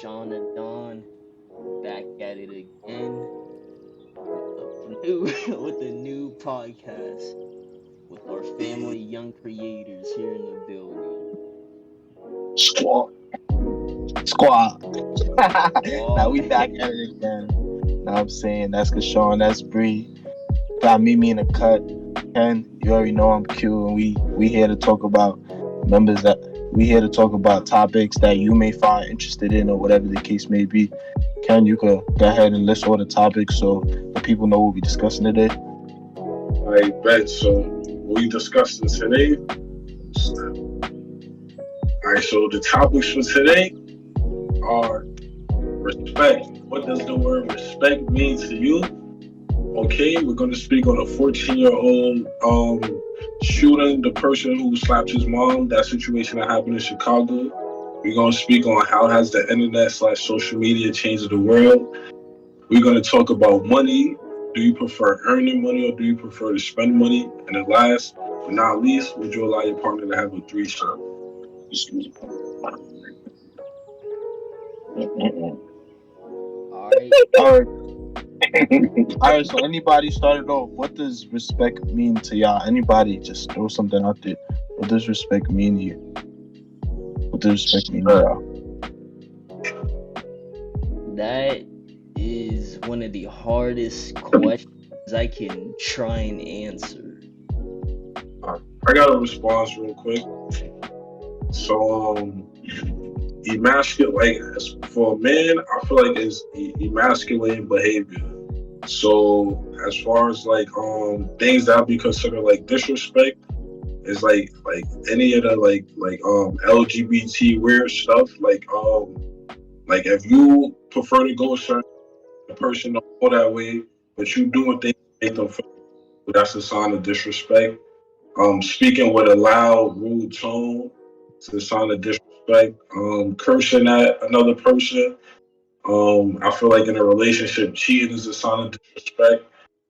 Shauna Dawn back at it again with a new with a new podcast with our family young creators here in the building. Squad. Squad. Now we Squad. back at it again. Now I'm saying that's Kashawn, that's Bree. Got Mimi in the cut. Ken, you already know I'm Q, and we here to talk about members that we here to talk about topics that you may find interested in or whatever the case may be. Ken, you could go ahead and list all the topics so the people know what we're discussing today. I bet. So we discussing today. Alright, so the topics for today are respect. What does the word respect mean to you? Okay, we're gonna speak on a 14-year-old shooting the person who slapped his mom, that situation that happened in Chicago. We're gonna speak on how has the internet/social media changed the world. We're gonna talk about money. Do you prefer earning money or do you prefer to spend money? And then last but not least, would you allow your partner to have a threesome? All right. All right. All right, so anybody started off. What does respect mean to y'all? Anybody just throw something out there. What does respect mean to you? What does respect mean to y'all? That is one of the hardest questions I can try and answer. I got a response real quick. So, emasculate, like, for a man, I feel like it's emasculating behavior. So, as far as like things that would be considered like disrespect, is like any of the LGBT weird stuff. Like if you prefer to go a certain person don't go that way, but you doing things to make them feel, that's a sign of disrespect. Speaking with a loud, rude tone, it's a sign of disrespect. Cursing at another person. I feel like in a relationship, cheating is a sign of disrespect.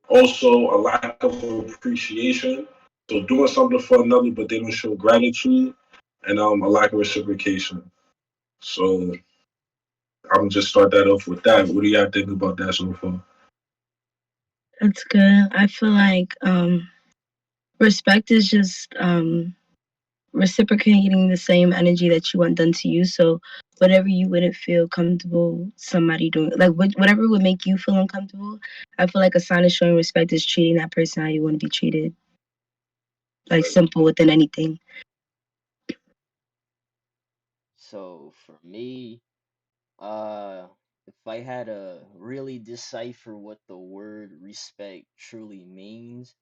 Also, a lack of appreciation. So doing something for another, but they don't show gratitude, and a lack of reciprocation. So I'm just start that off with that. What do y'all think about that so far? That's good. I feel like respect is just reciprocating the same energy that you want done to you. So whatever you wouldn't feel comfortable somebody doing, like whatever would make you feel uncomfortable, I feel like a sign of showing respect is treating that person how you want to be treated. Like simple within anything. So for me, if I had to really decipher what the word respect truly means,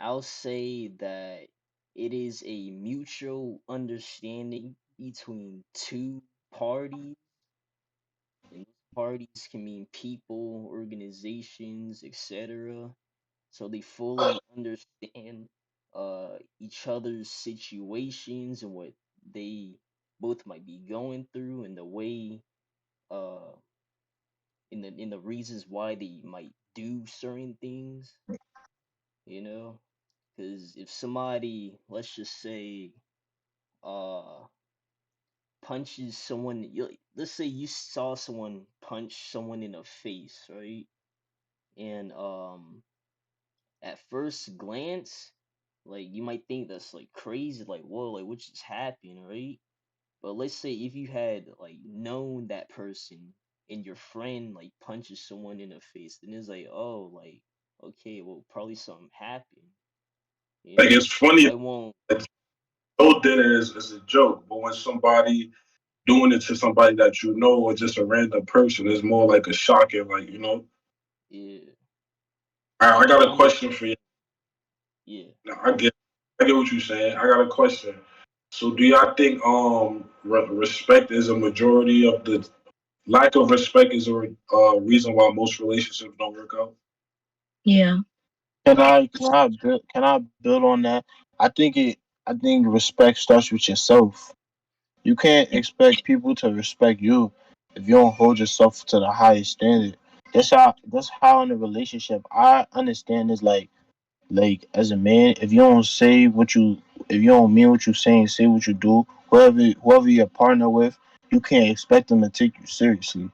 I'll say that it is a mutual understanding between two parties, and those parties can mean people, organizations, etc. So they fully understand each other's situations and what they both might be going through and the way uh in the reasons why they might do certain things, you know? Because if somebody, let's just say, uh, punches someone, let's say you saw someone punch someone in the face, right? And at first glance, like you might think that's like crazy, like whoa, like what just happened, right? But let's say if you had like known that person and your friend like punches someone in the face, then it's like, oh, like okay, well probably something happened, you Like know? it's funny. I won't. Like, Joe did it as a joke, but when somebody doing it to somebody that you know or just a random person, it's more like a shocking, like Yeah, I I got a under. question for you. Yeah. Now, I get what you're saying. I got a question. So, do y'all think respect is a majority of the lack of respect is a reason why most relationships don't work out? Yeah. Can I build on that? I think respect starts with yourself. You can't expect people to respect you if you don't hold yourself to the highest standard. That's how in a relationship I understand is like as a man, if you don't say what you if you don't mean what you say and say what you do, whoever you're partner with, you can't expect them to take you seriously.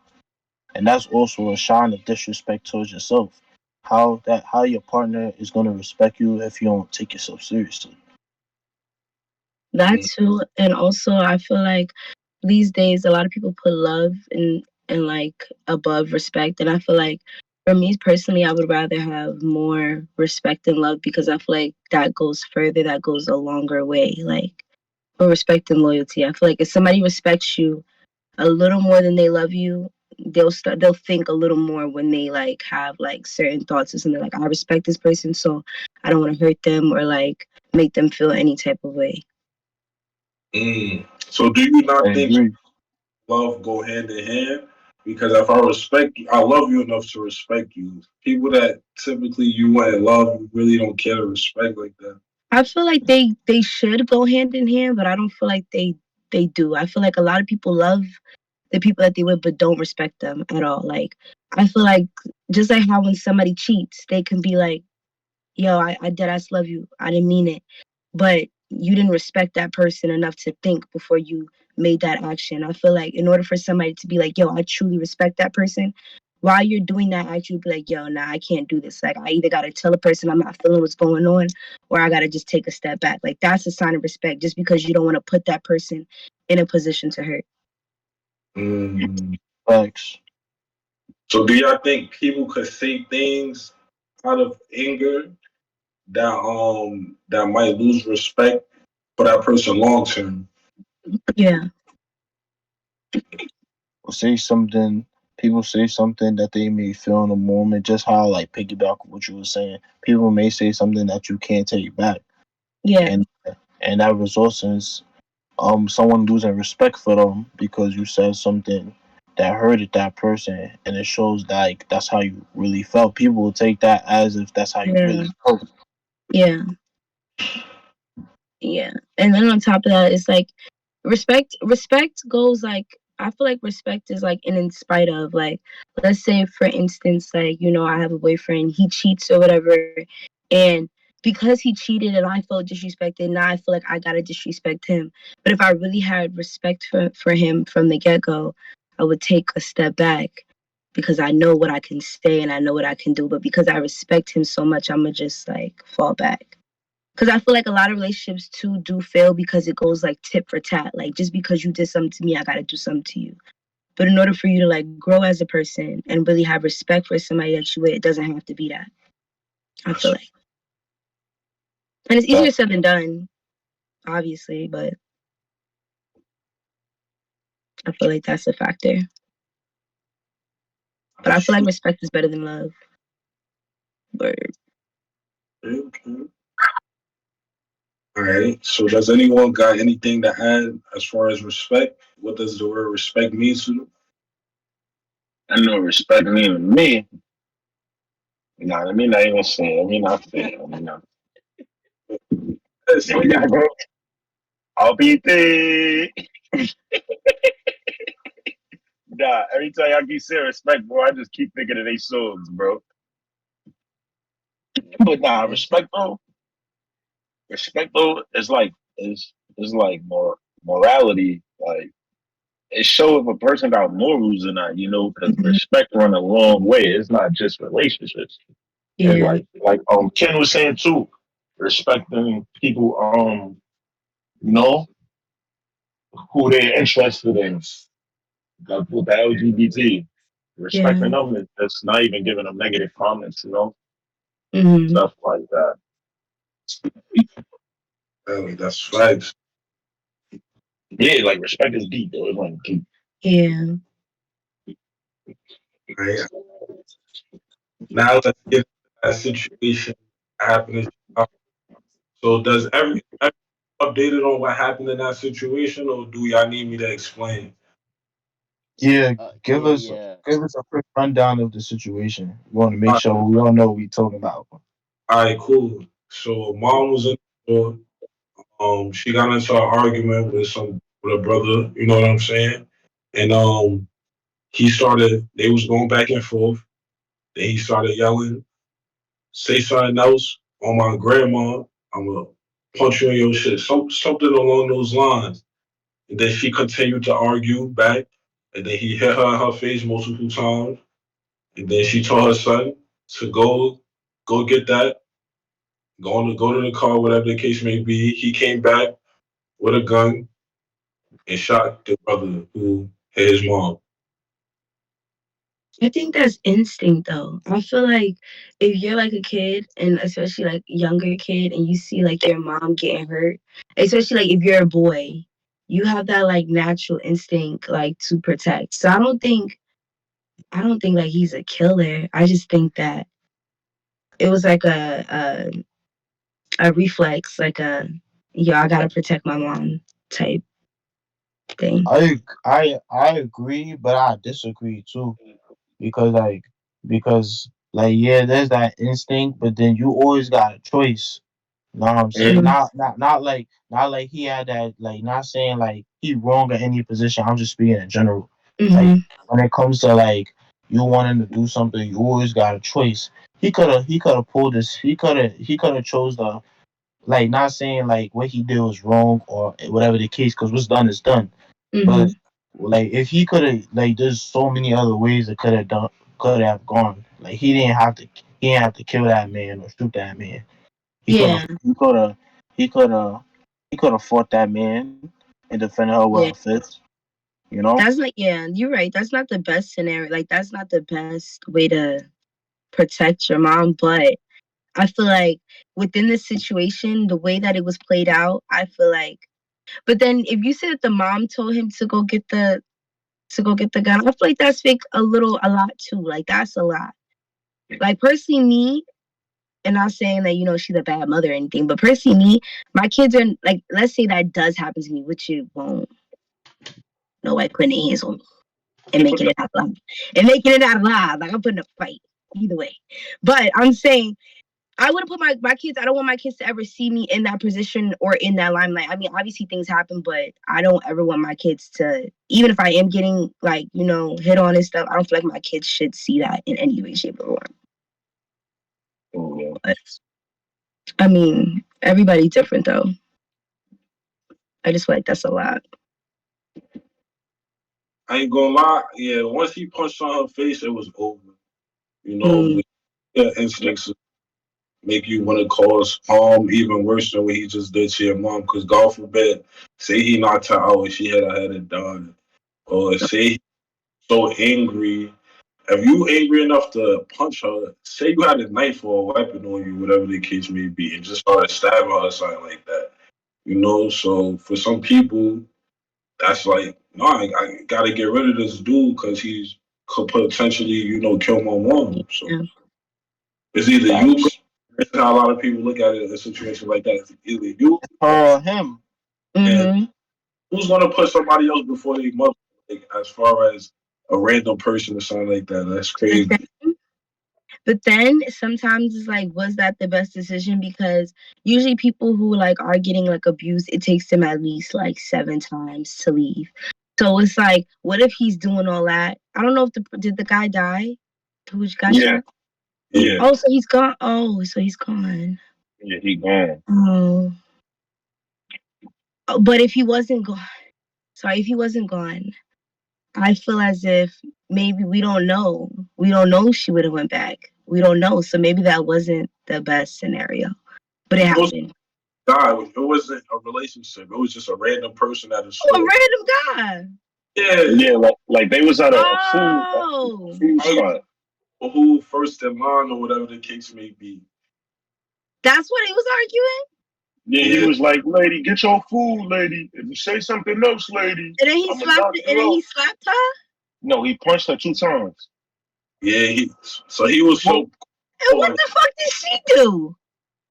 And that's also a sign of disrespect towards yourself. How your partner is gonna respect you if you don't take yourself seriously. That Mm, too, and also I feel like these days a lot of people put love and like above respect, and I feel like for me personally, I would rather have more respect and love because I feel like that goes further, that goes a longer way. Like for respect and loyalty, I feel like if somebody respects you a little more than they love you, they'll think a little more when they like have like certain thoughts or something like I respect this person, so I don't want to hurt them or like make them feel any type of way. mm. So do you I not think agree. love go hand in hand? Because if I respect you, I love you enough to respect you. People that typically you want and love, you really don't care to respect like that. I feel like they should go hand in hand, but I don't feel like they do. I feel like a lot of people love the people that they with, but don't respect them at all. Like I feel like just like how when somebody cheats, they can be like, "Yo, I dead ass love you. I didn't mean it," but you didn't respect that person enough to think before you made that action. I feel like in order for somebody to be like, "Yo, I truly respect that person," while you're doing that action, be like, "Yo, nah, I can't do this." Like I either gotta tell a person I'm not feeling what's going on, or I gotta just take a step back. Like that's a sign of respect, just because you don't want to put that person in a position to hurt. Mm. Facts. So do y'all think people could say things out of anger that might lose respect for that person long term? Yeah, Or say something people say something that they may feel in the moment, just how like piggyback on what you were saying. People may say something that you can't take back. yeah, And that results in someone losing respect for them because you said something that hurted that person, and it shows that like that's how you really felt. People will take that as if that's how you yeah, really felt. yeah, yeah. And then on top of that, it's like respect goes like I feel like respect is like in spite of like let's say for instance like I have a boyfriend, he cheats or whatever, and because he cheated and I felt disrespected, now I feel like I gotta disrespect him. But if I really had respect for him from the get-go, I would take a step back because I know what I can say and I know what I can do. But because I respect him so much, I'm gonna just like fall back. Because I feel like a lot of relationships too do fail because it goes like tit for tat. Like just because you did something to me, I gotta do something to you. But in order for you to like grow as a person and really have respect for somebody that you with, it doesn't have to be that. I feel That's like, and it's easier That said than done, obviously. But I feel like that's a factor. But I that's feel like true. respect is better than love. But Okay. All right. So does anyone got anything to add as far as respect? What does the word respect mean to them? I know respect me to me. Nah, let me not even say it. Let me not say it. Let me not. Yes, Let me not go. I'll be the. Nah, every time I keep saying respect, bro, I just keep thinking of they souls, bro. But nah, Mm. respect though is like more morality. Like it shows if a person got morals or not, because mhm. respect run a long way. It's not just relationships. It's Yeah, like Ken was saying too, respecting people you know, who they're interested in. Like with the LGBT. yeah, Respecting them is just not even giving them negative comments, hmm, stuff like that. That's facts. Yeah, like respect is deep though. It's like deep. yeah, All right. Now let's get to that situation happening. So does every updated on what happened in that situation, or do y'all need me to explain? Yeah, give us Yeah. give us a quick rundown of the situation. We want to make All sure we all know what we talking about. right, cool. So mom was in the store. She got into an argument with a brother. You know what I'm saying? And he started. They was going back and forth. Then he started yelling, "Say something else on my grandma. I'm gonna punch you in your shit." Something along those lines. And then she continued to argue back. And then he hit her in her face multiple times. And then she told her son to go get that, go to the car, whatever the case may be. He came back with a gun and shot the brother who hit his mom. I think that's instinct though. I feel like if you're like a kid and especially like younger kid and you see like your mom getting hurt, especially like if you're a boy, you have that like natural instinct like to protect. So I don't think like he's a killer. I just think that it was like a reflex, like a yo, I gotta protect my mom type thing. I agree, but I disagree too because like yeah, there's that instinct, but then you always got a choice. Know what I'm saying? Mm-hmm. Not like he had that, like not saying like he wrong in any position. I'm just speaking in general. Like Mm-hmm. when it comes to like you wanting to do something, you always got a choice. He could have pulled this. He could have chose the, like not saying like what he did was wrong or whatever the case, because what's done is done. Mm-hmm. But like if he could have, like there's so many other ways it could have gone. Like he didn't have to kill that man or shoot that man. He could have Yeah. he could have he could have he could have fought that man and defended her with her Yeah. fist. You know? That's like, yeah, you're right. That's not the best scenario. Like, that's not the best way to protect your mom. But I feel like within the situation, the way that it was played out, I feel like. But then, if you said that the mom told him to go get the gun, I feel like that's fake a lot too. Like, that's a lot. Like, personally, me, and not saying that she's a bad mother or anything, but personally, me, my kids are like, let's say that does happen to me, which it won't. Nobody putting their hands on me and making it out alive. And making it out alive. Like I'm putting up a fight. Either way. But I'm saying I wouldn't put my kids, I don't want my kids to ever see me in that position or in that limelight. I mean, obviously things happen, but I don't ever want my kids to, even if I am getting like, hit on and stuff, I don't feel like my kids should see that in any way, shape, or form. But I mean, everybody's different though. I just feel like that's a lot. I ain't gonna lie, yeah, once he punched on her face, it was over. You know, Mm, but yeah, instincts make you want to cause harm even worse than what he just did to your mom. Because God forbid, say he knocked her out and she had her head and died, or say he's so angry. If you angry enough to punch her, say you had a knife or a weapon on you, whatever the case may be, and just started stabbing her or something like that. You know, so for some people, that's like, no, I gotta get rid of this dude because he's could potentially, kill my mom. So yeah. it's either you. Facts. That's how a lot of people look at it in a situation like that. It's either you or Her or him. and Mm-hmm. who's gonna put somebody else before their mother? Like, as far as a random person or something like that, that's But crazy. then sometimes it's like, was that the best decision? Because usually people who like are getting like abused, it takes them at least like 7 times to leave. So it's like, what if he's doing all that? I don't know if did the guy die? Who got Yeah, shot? Yeah, Oh, so he's gone. Oh, so he's gone. yeah, he gone. Oh. But if he wasn't gone, sorry, if he wasn't gone, I feel as if maybe we don't know. We don't know if she would have went back. We don't know. So maybe that wasn't the best scenario. But it it was happened. guy. It wasn't a relationship. It was just a random person at a Oh, a store. random guy. Yeah, Yeah, like they was at a Oh, food I spot. don't know who first in line or whatever the case may be. that's what he was arguing. Yeah, he Yeah, was like, "Lady, get your food, lady. If you say something else, lady, And then he I'ma slapped knock it, and you then he out." slapped her. No, he punched her 2 times. yeah. So he was Well, so And what cold. the fuck did she do?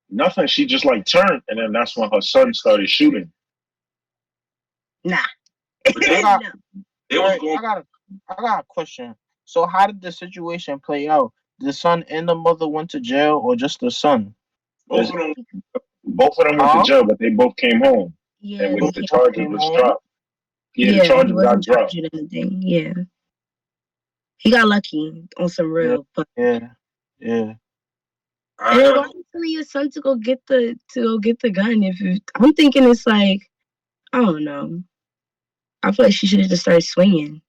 nothing. She just like turned, and then that's when her son started shooting. Nah. But I they got, No. they was going I got a question. So, how did the situation play out? The son and the mother went to jail, or just the son? both Is of them. both of them went to Huh? jail, but they both came home, and Yeah, with they Both, the came. charges Came was home. dropped. Yeah, the Yeah, he charges got wasn't dropped. charged with anything. Yeah, he got lucky on some Yeah, real. But yeah, yeah. I and then why had are you telling your son to go get the gun? I'm thinking it's like I don't know. I feel like she should have just started swinging.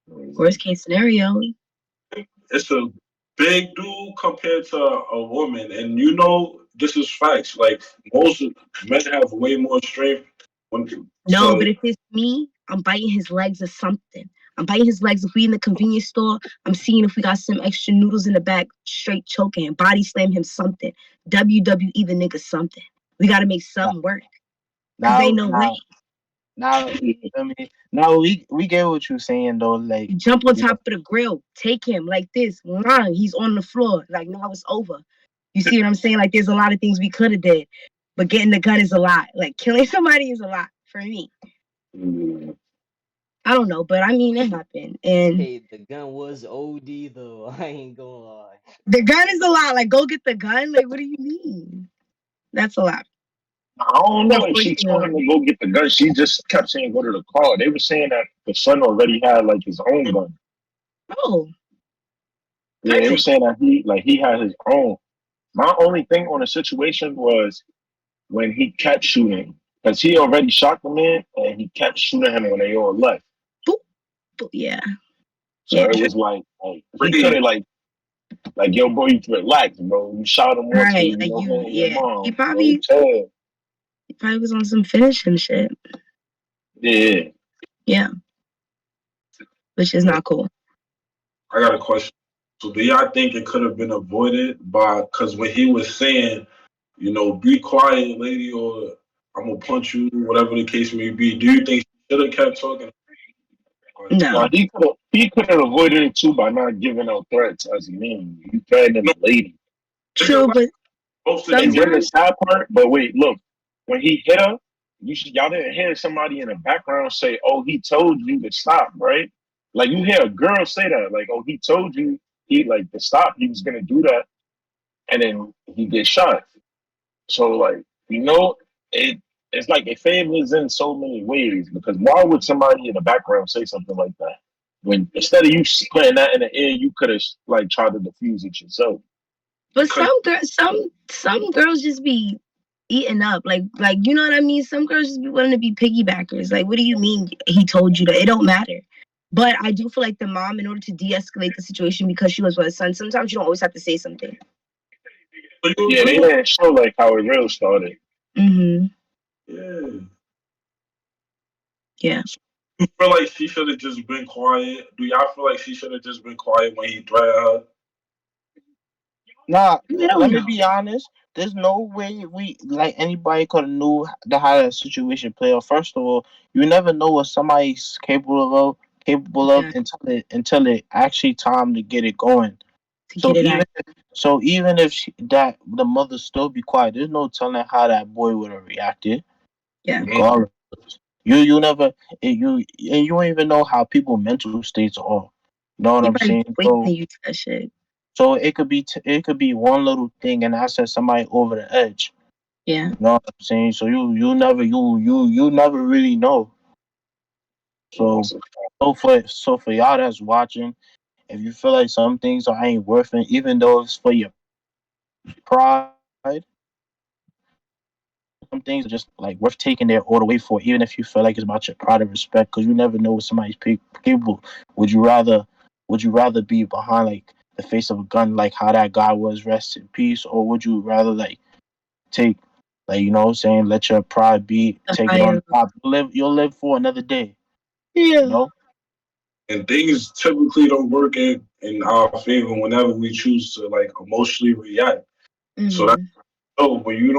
Worst case scenario. It's a big dude compared to a woman, and you know this is facts. Like most men have way more strength when No, but so if it's me, I'm biting his legs or something. I'm biting his legs. If we in the convenience store, I'm seeing if we got some extra noodles in the back, straight choking him, body slam him something. WWE the nigga something. We gotta make something work. Cause Now, ain't no way. now, now, I mean, now we get what you're saying though. Like, Jump on you top know, of the grill, take him like this. Mwah, he's on the floor. Like now it's over. You see what I'm saying? Like there's a lot of things we could have did, but getting the gun is a lot. Like killing somebody is a lot for me. mm, I don't know, but I mean it happened, and Hey, the gun was OD though. I ain't gonna lie. the gun is a lot. Like go get the gun. Like what do you mean? That's a lot. I don't know if she told him Unfortunately, to go get the gun. She just kept saying go to the car. They were saying that the son already had like his own gun. oh, Yeah, they were perfect. saying that he had his own. My only thing on the situation was when he kept shooting because he already shot the man and he kept shooting him when they all left. Boop, boop. Yeah, So yeah. it was like he could really, have like yo boy, you relax, bro. You shot him once for Right. you Like know you. me and your Yeah. mom. You know, chill. He probably was on some finishing shit. Yeah. Yeah, which is not cool. I got a question. So do y'all think it could have been avoided by because when he was saying, be quiet, lady, or I'm gonna punch you, whatever the case may be, do you think she should have kept talking? No. He could have avoided it too by not giving out threats as a man. You threatening No, a lady. because True, like but most of And these, then the sometimes. sad part, but wait, look, when he hit her, y'all didn't hear somebody in the background say, "Oh, he told you to stop," right? Like you hear a girl say that, like, "Oh, he told you he like to stop. He was gonna do that," and then he gets shot. So like, it it's like it favors in so many ways because why would somebody in the background say something like that? When instead of you putting that in the air, you could have like tried to diffuse it yourself. But because some girls just be eating up. Like you know what I mean? Some girls just be wanting to be piggybackers. Like, what do you mean he told you that? It don't matter. But I do feel like the mom, in order to de-escalate the situation because she was with her son, sometimes you don't always have to say something. do you Yeah, they agree? didn't show like how it real started. Mm-hmm. Yeah. Yeah. You feel like she should have just been quiet? Do y'all feel like she should have just been quiet when he threatened her? nah. I don't Let me know. be honest. There's no way we like anybody could have knew how that situation play out. First of all, you never know what somebody's capable of Yeah. until it actually time to get it going. To So get it even out. even if that the mother still be quiet, there's no telling how that boy would have reacted. Yeah. Mm. Regardless, you never you don't even know how people mental states are. You know what He I'm probably saying? just waiting to use that shit. So it could be one little thing, and I set somebody over the edge. Yeah. You know what I'm saying? So you never really know. So so for y'all that's watching, if you feel like some things are ain't worth it, even though it's for your pride, some things are just like worth taking there all the way for, even if you feel like it's about your pride and respect, because you never know what somebody's capable. Would you rather be behind like the face of a gun, like how that guy was, rest in peace, or would you rather like take like you know what I'm saying, let your pride be, The take it on higher. top, you'll live for another day, you Yeah. know? And things typically don't work in our favor whenever we choose to like emotionally react. So Mm-hmm. so when you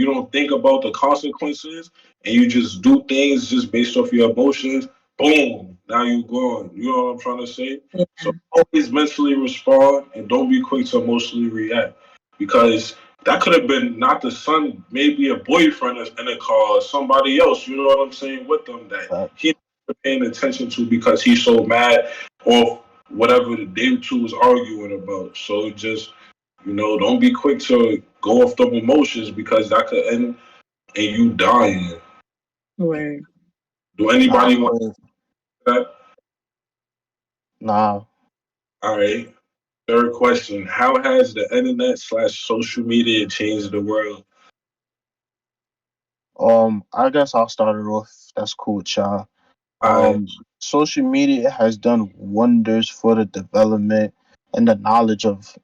don't think about the consequences and you just do things just based off your emotions, boom, now you gone. You know what I'm trying to say? Yeah. So always mentally respond and don't be quick to emotionally react because that could have been not the son, maybe a boyfriend in the car, or somebody else. You know what I'm saying with them that But he not paying attention to because he's so mad off whatever they two was arguing about. So just don't be quick to go off the emotions because that could end in you dying. Word. Do nah, anybody want that? nah. All right. Third question: how has the internet/social media changed the world? I guess I'll start it off. That's cool, y'all. I Social media has done wonders for the development and the knowledge of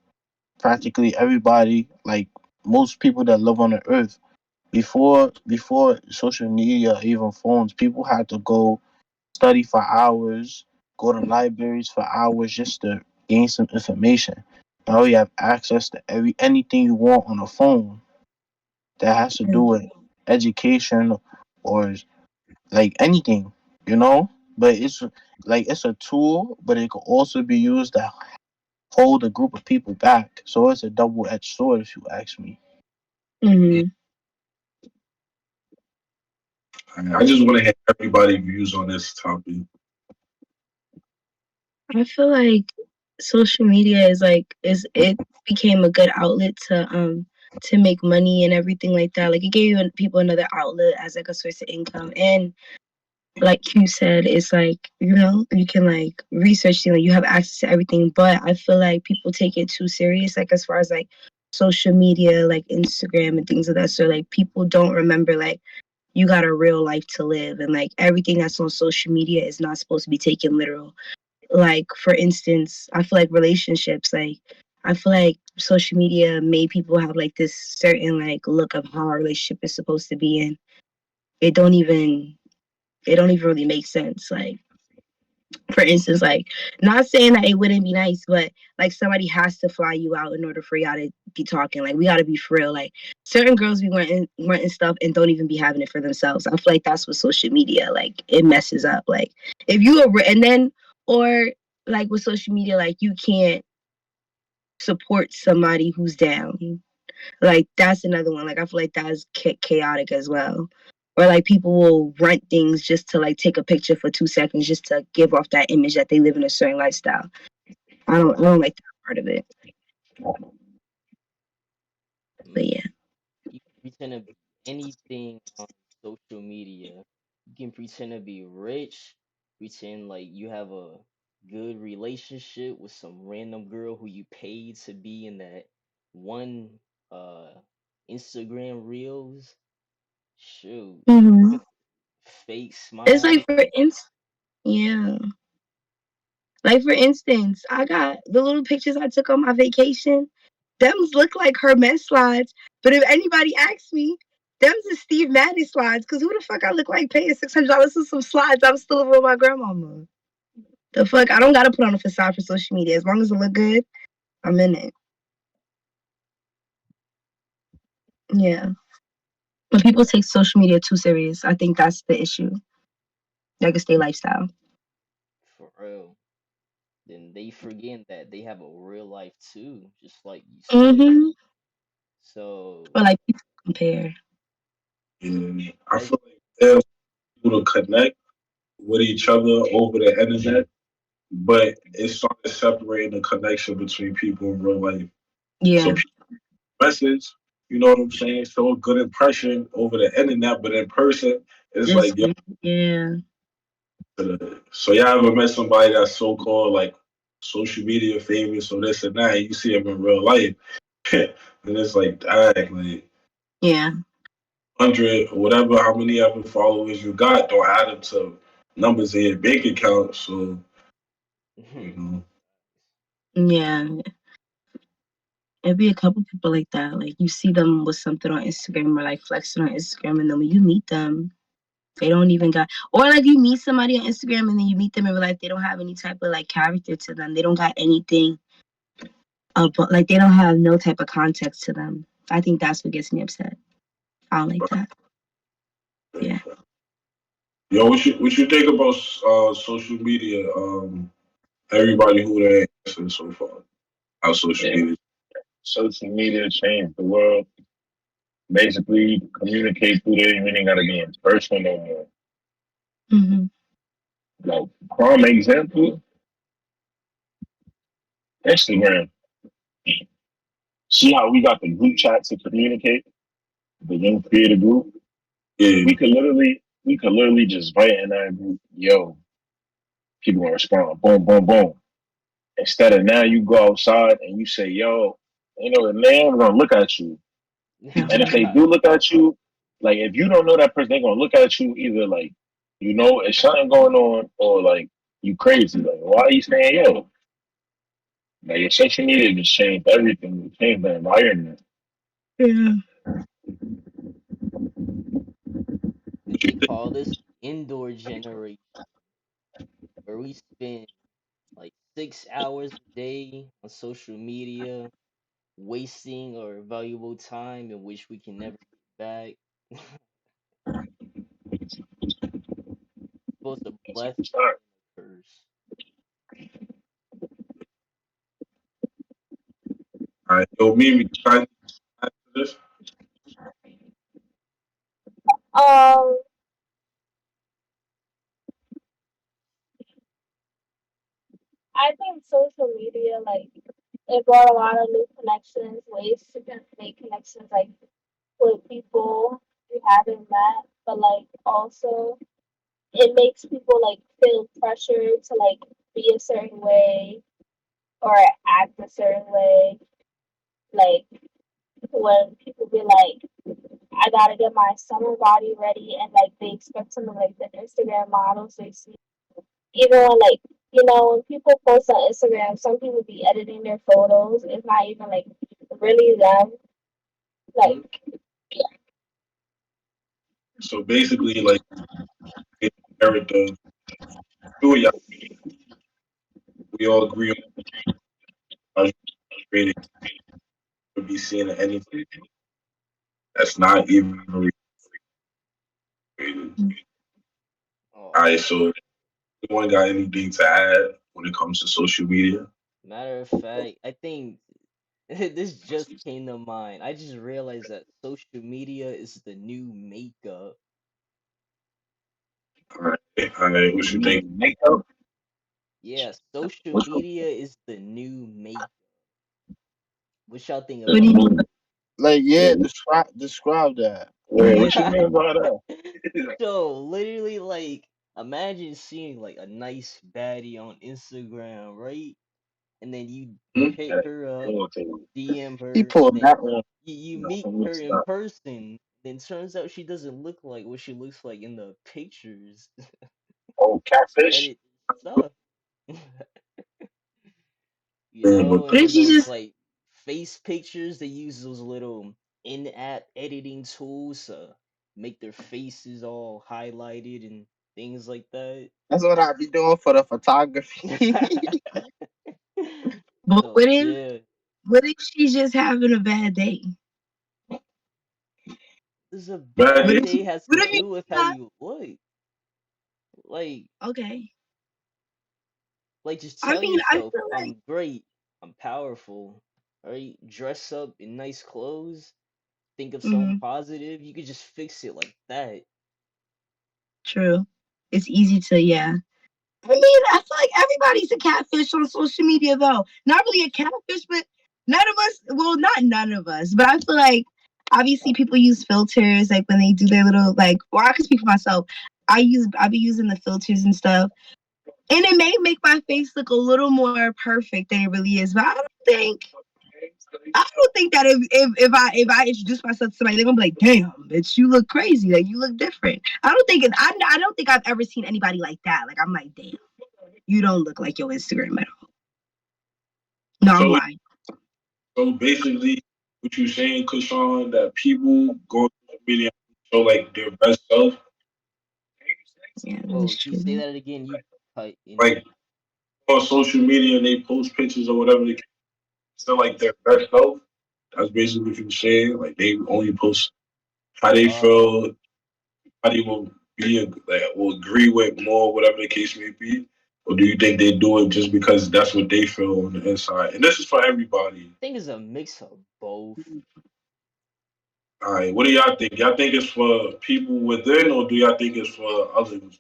practically everybody, like most people that live on the earth. Before social media, even phones, people had to go study for hours, go to libraries for hours just to gain some information. Now you have access to anything you want on a phone that has to do with education or like anything, you know. But it's like it's a tool, but it could also be used to hold a group of people back. So it's a double-edged sword, if you ask me. Mm-hmm. I just want to hear everybody's views on this topic. I feel like social media is like is it became a good outlet to make money and everything like that. Like it gave people another outlet as like a source of income. And like you said, it's like, you know, you can like research, you know, you have access to everything. But I feel like people take it too serious, like as far as like social media, like Instagram and things of that sort. Like people don't remember like you got a real life to live, and like everything that's on social media is not supposed to be taken literal. Like for instance, I feel like relationships, like I feel like social media made people have like this certain like look of how a relationship is supposed to be, and it don't even it don't even really make sense. Like for instance, like not saying that it wouldn't be nice, but like somebody has to fly you out in order for y'all to be talking. Like we gotta be for real. Like certain girls be wanting stuff and don't even be having it for themselves. I feel like that's what social media, like it messes up. Like if you are and then or like with social media, like you can't support somebody who's down. Like that's another one. Like I feel like that's chaotic as well. Or like people will rent things just to like take a picture for 2 seconds just to give off that image that they live in a certain lifestyle. I don't like that part of it. But Man, yeah. you can pretend to be anything on social media. You can pretend to be rich, pretend like you have a good relationship with some random girl who you paid to be in that one uh Instagram reels. Shoot, Hmm. fake It's smile. like yeah. Like for instance, I got the little pictures I took on my vacation. Them's look like Hermes slides. But if anybody asks me, them's is Steve Madden slides. Cause who the fuck I look like paying $600 for some slides? I'm still living with my grandmama. The fuck? I don't gotta put on a facade for social media. As long as it look good, I'm in it. Yeah. When people take social media too serious, I think that's the issue. Like it's their lifestyle. For real. Then they forget that they have a real life too, just like you said. Mm-hmm. So Or like people compare. And I as feel like they're able to connect with each other over the internet, but it started separating the connection between people in real life. So Yeah. people message, you know what I'm saying? So a good impression over the internet, but in person, it's It's like, yo, yeah. so y'all ever met somebody that's so called like social media famous or this and that, and you see them in real life, and it's like, dang, like Yeah. 100 or whatever, how many ever followers you got don't add up to numbers in your bank account. So, you know, Yeah. It'd be a couple people like that. Like you see them with something on Instagram or like flexing on Instagram, and then when you meet them, they don't even got. Or like you meet somebody on Instagram and then you meet them in real life, they don't have any type of like character to them. They don't got anything about like they don't have no type of context to them. I think that's what gets me upset. I don't like that. Yeah. yo, what you think about social media? Everybody who they answered so far, how social Yeah, media. social media changed the world. Basically, communicate through there. You ain't gotta be in person no more. Hmm. Like prime example, Instagram. See how we got the group chat to communicate, the young creator group. Yeah, We could literally just write in that group, yo, people gonna respond, boom, boom, boom. Instead of now you go outside and you say, yo, you know, the man gonna look at you. That's And if right. they do look at you, Like if you don't know that person, they're gonna look at you either like, you know, it's something going on, or like you crazy. Like, why are you saying yo? Like your social media just changed everything. It changed the environment. Yeah. They call this indoor generation, where we spend like 6 hours a day on social media, wasting our valuable time in which we can never get back. Both a blessing and a curse. All right, yo, Mimi, try to answer this. Um, I think social media, like, it brought a lot of new connections, ways to make connections, like, with people you haven't met, but, like, also it makes people, like, feel pressure to, like, be a certain way or act a certain way. Like, when people be like, I gotta get my summer body ready, and, like, they expect some of, like, the Instagram models they see. Even when, like, when people post on Instagram, some people be editing their photos. It's not even like really them. Mhm. Like, So basically, like, we inherit the two of y'all. We all agree on how you created to be seen in anything that's not even created. All Oh, right, so anyone got anything to add when it comes to social media? matter of fact, I think this just came to mind. I just realized that social media is the new makeup. All right, what You you mean think? makeup? Yeah, social What's the media is the new makeup. What y'all think What do about you wait, Like, yeah, wait, describe that. what you mean that? by that? So literally, like, imagine seeing like a nice baddie on Instagram, right? And then you Hmm? pick That her up, irritating. DM He her, pulled then that one. you No, meet for me, her it's in not. person. Then turns out she doesn't look like what she looks like in the pictures. Oh, catfish. Edit stuff. Yeah, but And what then if you those just like face pictures, they use those little in-app editing tools to make their faces all highlighted and things like that. That's what I be doing for the photography. but So yeah, what if she's just having a bad day? this a bad What bad day. if day has to what if you do with how have you look. Like, okay. just I tell mean I yourself, feel like I'm great, I'm powerful. Right? Dress up in nice clothes. Think of something mhm, positive. You could just fix it like that. true. It's easy to yeah. I mean, I feel like everybody's a catfish on social media, though. Not really a catfish, but none of us. Well, not none of us, but I feel like obviously people use filters, like when they do their little like. Well, I can speak for myself. I be using the filters and stuff, and it may make my face look a little more perfect than it really is. But I don't think that if I introduce myself to somebody, they're gonna be like, "Damn, bitch, you look crazy. Like you look different." I don't think I've ever seen anybody like that. Like I'm like, "Damn, you don't look like your Instagram at all." No, I'm So, lying. so basically, what you saying, Krishan, that people go on social media and show like their best self, Yeah, that Well, is if you say true. that again, you cut in and like on social media and they post pictures or whatever, they still like their best self. That's basically what you're saying. Like they only post how they out. feel, how they will be, like will agree with more, whatever the case may be. Or do you think they do it just because that's what they feel on the inside? And this is for everybody. Think it's a mix of both. All right, what do y'all think? Y'all think it's for people within, or do y'all think it's for others?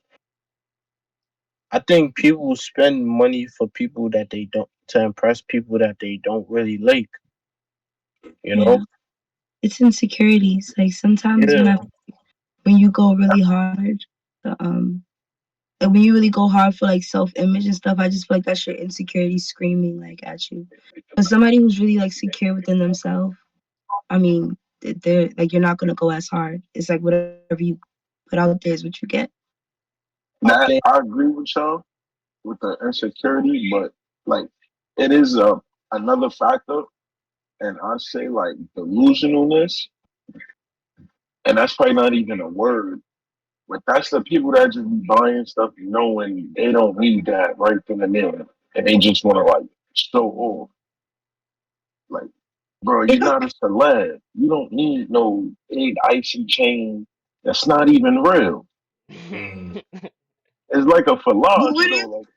I think people spend money for people that they don't to impress people that they don't really like. You Yeah, know? it's insecurities. Like sometimes Yeah. when you go really hard, um, like when you really go hard for like self image and stuff, I just feel like that's your insecurity screaming like at you. But somebody who's really like secure within themselves, I mean, they're like you're not gonna go as hard. It's like whatever you put out there is what you get. I That think I agree with y'all with the insecurity, but like it is a another factor, and I say like delusionalness, and that's probably not even a word. But that's the people that just be buying stuff knowing they don't need that right then and there, and they just want to like show off. Like, bro, It you're don't, not a celeb. You don't need no big icy chain that's not even real. mm, It's like a but collage, what though. if Like,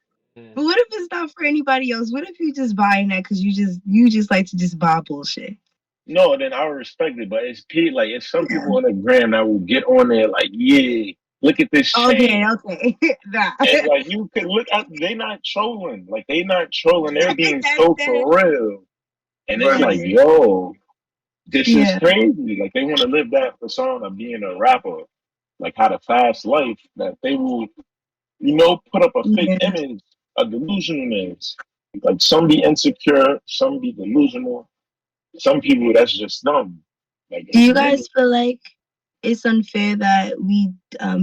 but what if it's not for anybody else? What if you just buying that because you just like to just buy bullshit? no, then I respect it, but like it's some Yeah. people on the gram that will get on there like, yeah, look at this Okay, chain. okay. Nah. And like you could look at they not trolling. Like they not trolling. They're being That's so that. for real. And it's right. like, Yeah. yo, this is Yeah. crazy. Like they want to live that persona of being a rapper, like had a fast life that they will, put up a fake Yeah. image, a delusionalness. Like some be insecure, some be delusional. Some people that's just dumb. Like Do it's you many. guys feel like it's unfair that we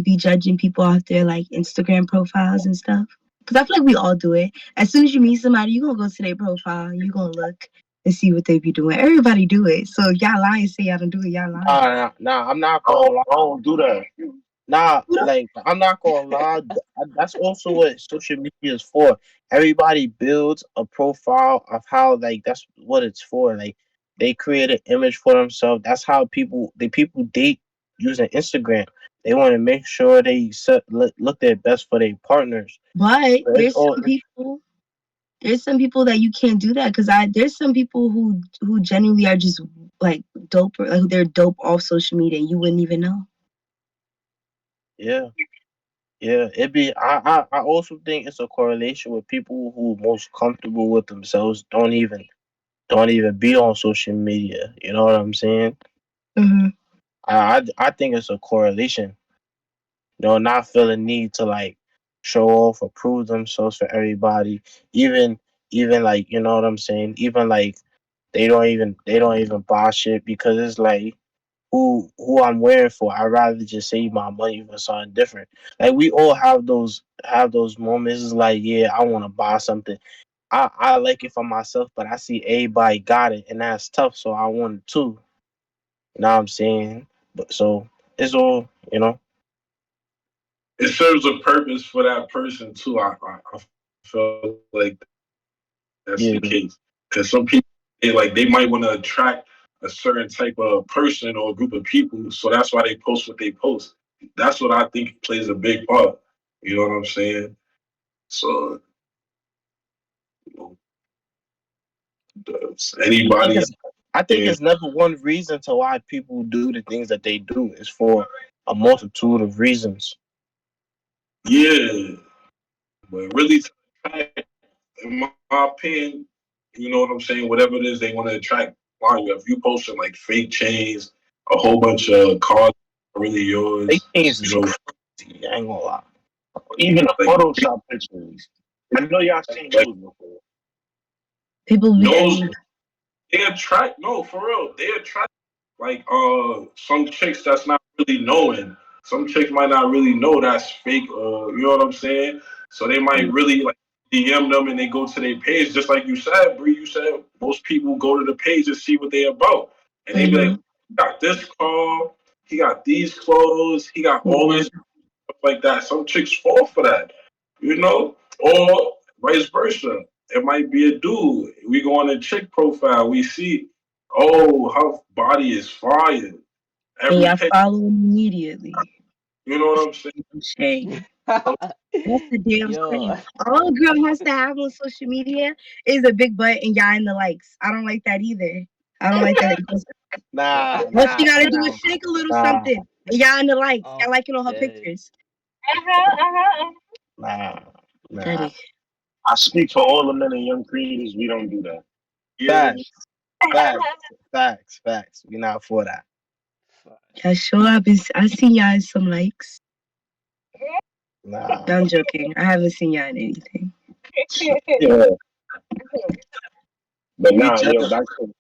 be judging people off their like Instagram profiles and stuff? Because I feel like we all do it. As soon as you meet somebody, you're gonna go to their profile, you're gonna look and see what they be doing. Everybody do it. So if y'all lying, say y'all don't do it, y'all lying. Nah, I'm not I gonna don't, lie. I don't do that. Nah, like I'm not gonna lie. That's also what social media is for. Everybody builds a profile of how like that's what it's for. Like they create an image for themselves. That's how people date using Instagram. They want to make sure they look their best for their partners. But So it's all there's some people that you can't do that because I there's some people who genuinely are just like dope or like they're dope off social media and you wouldn't even know. yeah. Yeah, it be. I also think it's a correlation with people who most comfortable with themselves don't even be on social media. You know what I'm saying? Hmm. I think it's a correlation. Not feeling need to like show off or prove themselves for everybody. Even even like what I'm saying. Even like they don't even buy shit because it's like who I'm wearing for. I'd rather just save my money for something different. Like we all have those moments. It's like, yeah, I want to buy something. I like it for myself, but I see everybody got it, and that's tough. So I want it too. You know what I'm saying? But so it's all It serves a purpose for that person too. I feel like that's the case yeah, because some people they might want to attract a certain type of person or a group of people, so that's why they post what they post. That's what I think plays a big part. You know what I'm saying? So you know, does I think anybody? it's I think it's never one reason to why people do the things that they do. It's for a multitude of reasons. Yeah, but really, to attract, in my opinion, you know what I'm saying? Whatever it is they want to attract on you. If you posting like fake chains, a whole bunch of cars really They yours, things you is know, crazy. I ain't gonna lie. Even the like Photoshop pictures. I know y'all seen like those before. People be those editing. they attract no for real. They attract like some chicks that's not really knowing. Some chicks might not really know that's fake or you know what I'm saying? So they might really like DM them and they go to their page just like you said, Bree. You said most people go to the page and see what they about. And they be Hmm. like, got this car, he got these clothes, he got all Yeah. this stuff like that. Some chicks fall for that, you know? Or vice versa. It might be a dude. We go on a chick profile, we see, oh, her body is fire. And Every y'all pic, follow them immediately. you know what I'm saying? Shame. That's the damn Yo. shame. All a girl has to have on social media is a big butt and y'all in the likes. I don't like that either. I don't like that. Nah, All she nah, gotta do is nah, shake a little nah, something. And y'all in the likes. Y'all I'm liking all her dead. pictures. nah, nah. Pathetic. I speak for all the men and young creators. We don't do that. Yeah, Facts, facts. We not for that. Yeah, sure. I seen y'all in some likes. Nah, No, I'm joking. I haven't seen y'all in anything. Yeah, but we nah, yo, judging. back to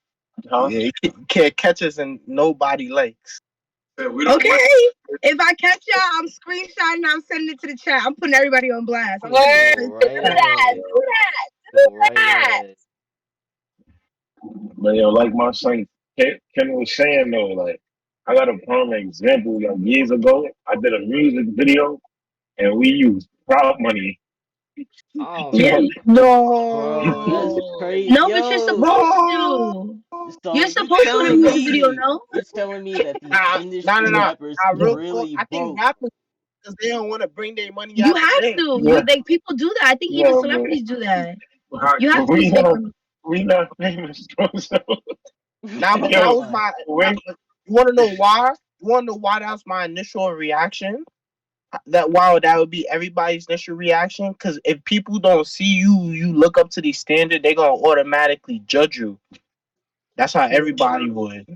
Huh? Yeah, you can't catch us in nobody lakes. Yeah, we don't like. Okay. If I catch y'all, I'm screenshotting. I'm sending it to the chat. I'm putting everybody on blast. I'm sending Word. Go it to right Do the chat. that. ahead. Do that. Do Go right that. ahead. But yo, like my son Ken was saying though, like I got a prime example. Like years ago, I did a music video and we used prop money. Oh Yeah. man, bro, that's No, crazy. No, but you're Yo, supposed no. to. You're so you supposed to in a telling music video, me no? that these No, industry no. rappers Real talk. really I think broke? rappers because they don't want to bring their money You out the have bank. to. Yeah, You like people do that. I think even yeah, man. celebrities do that. How You have you to We use fake not money. we not famous, bro. So, Nah, but that yo, was my. Nah, wait, but you want to know why? You want to know why that was my initial reaction? That wow, that would be everybody's initial reaction. Because if people don't see you, you look up to the standard, they gonna automatically judge you. That's how True. everybody would. You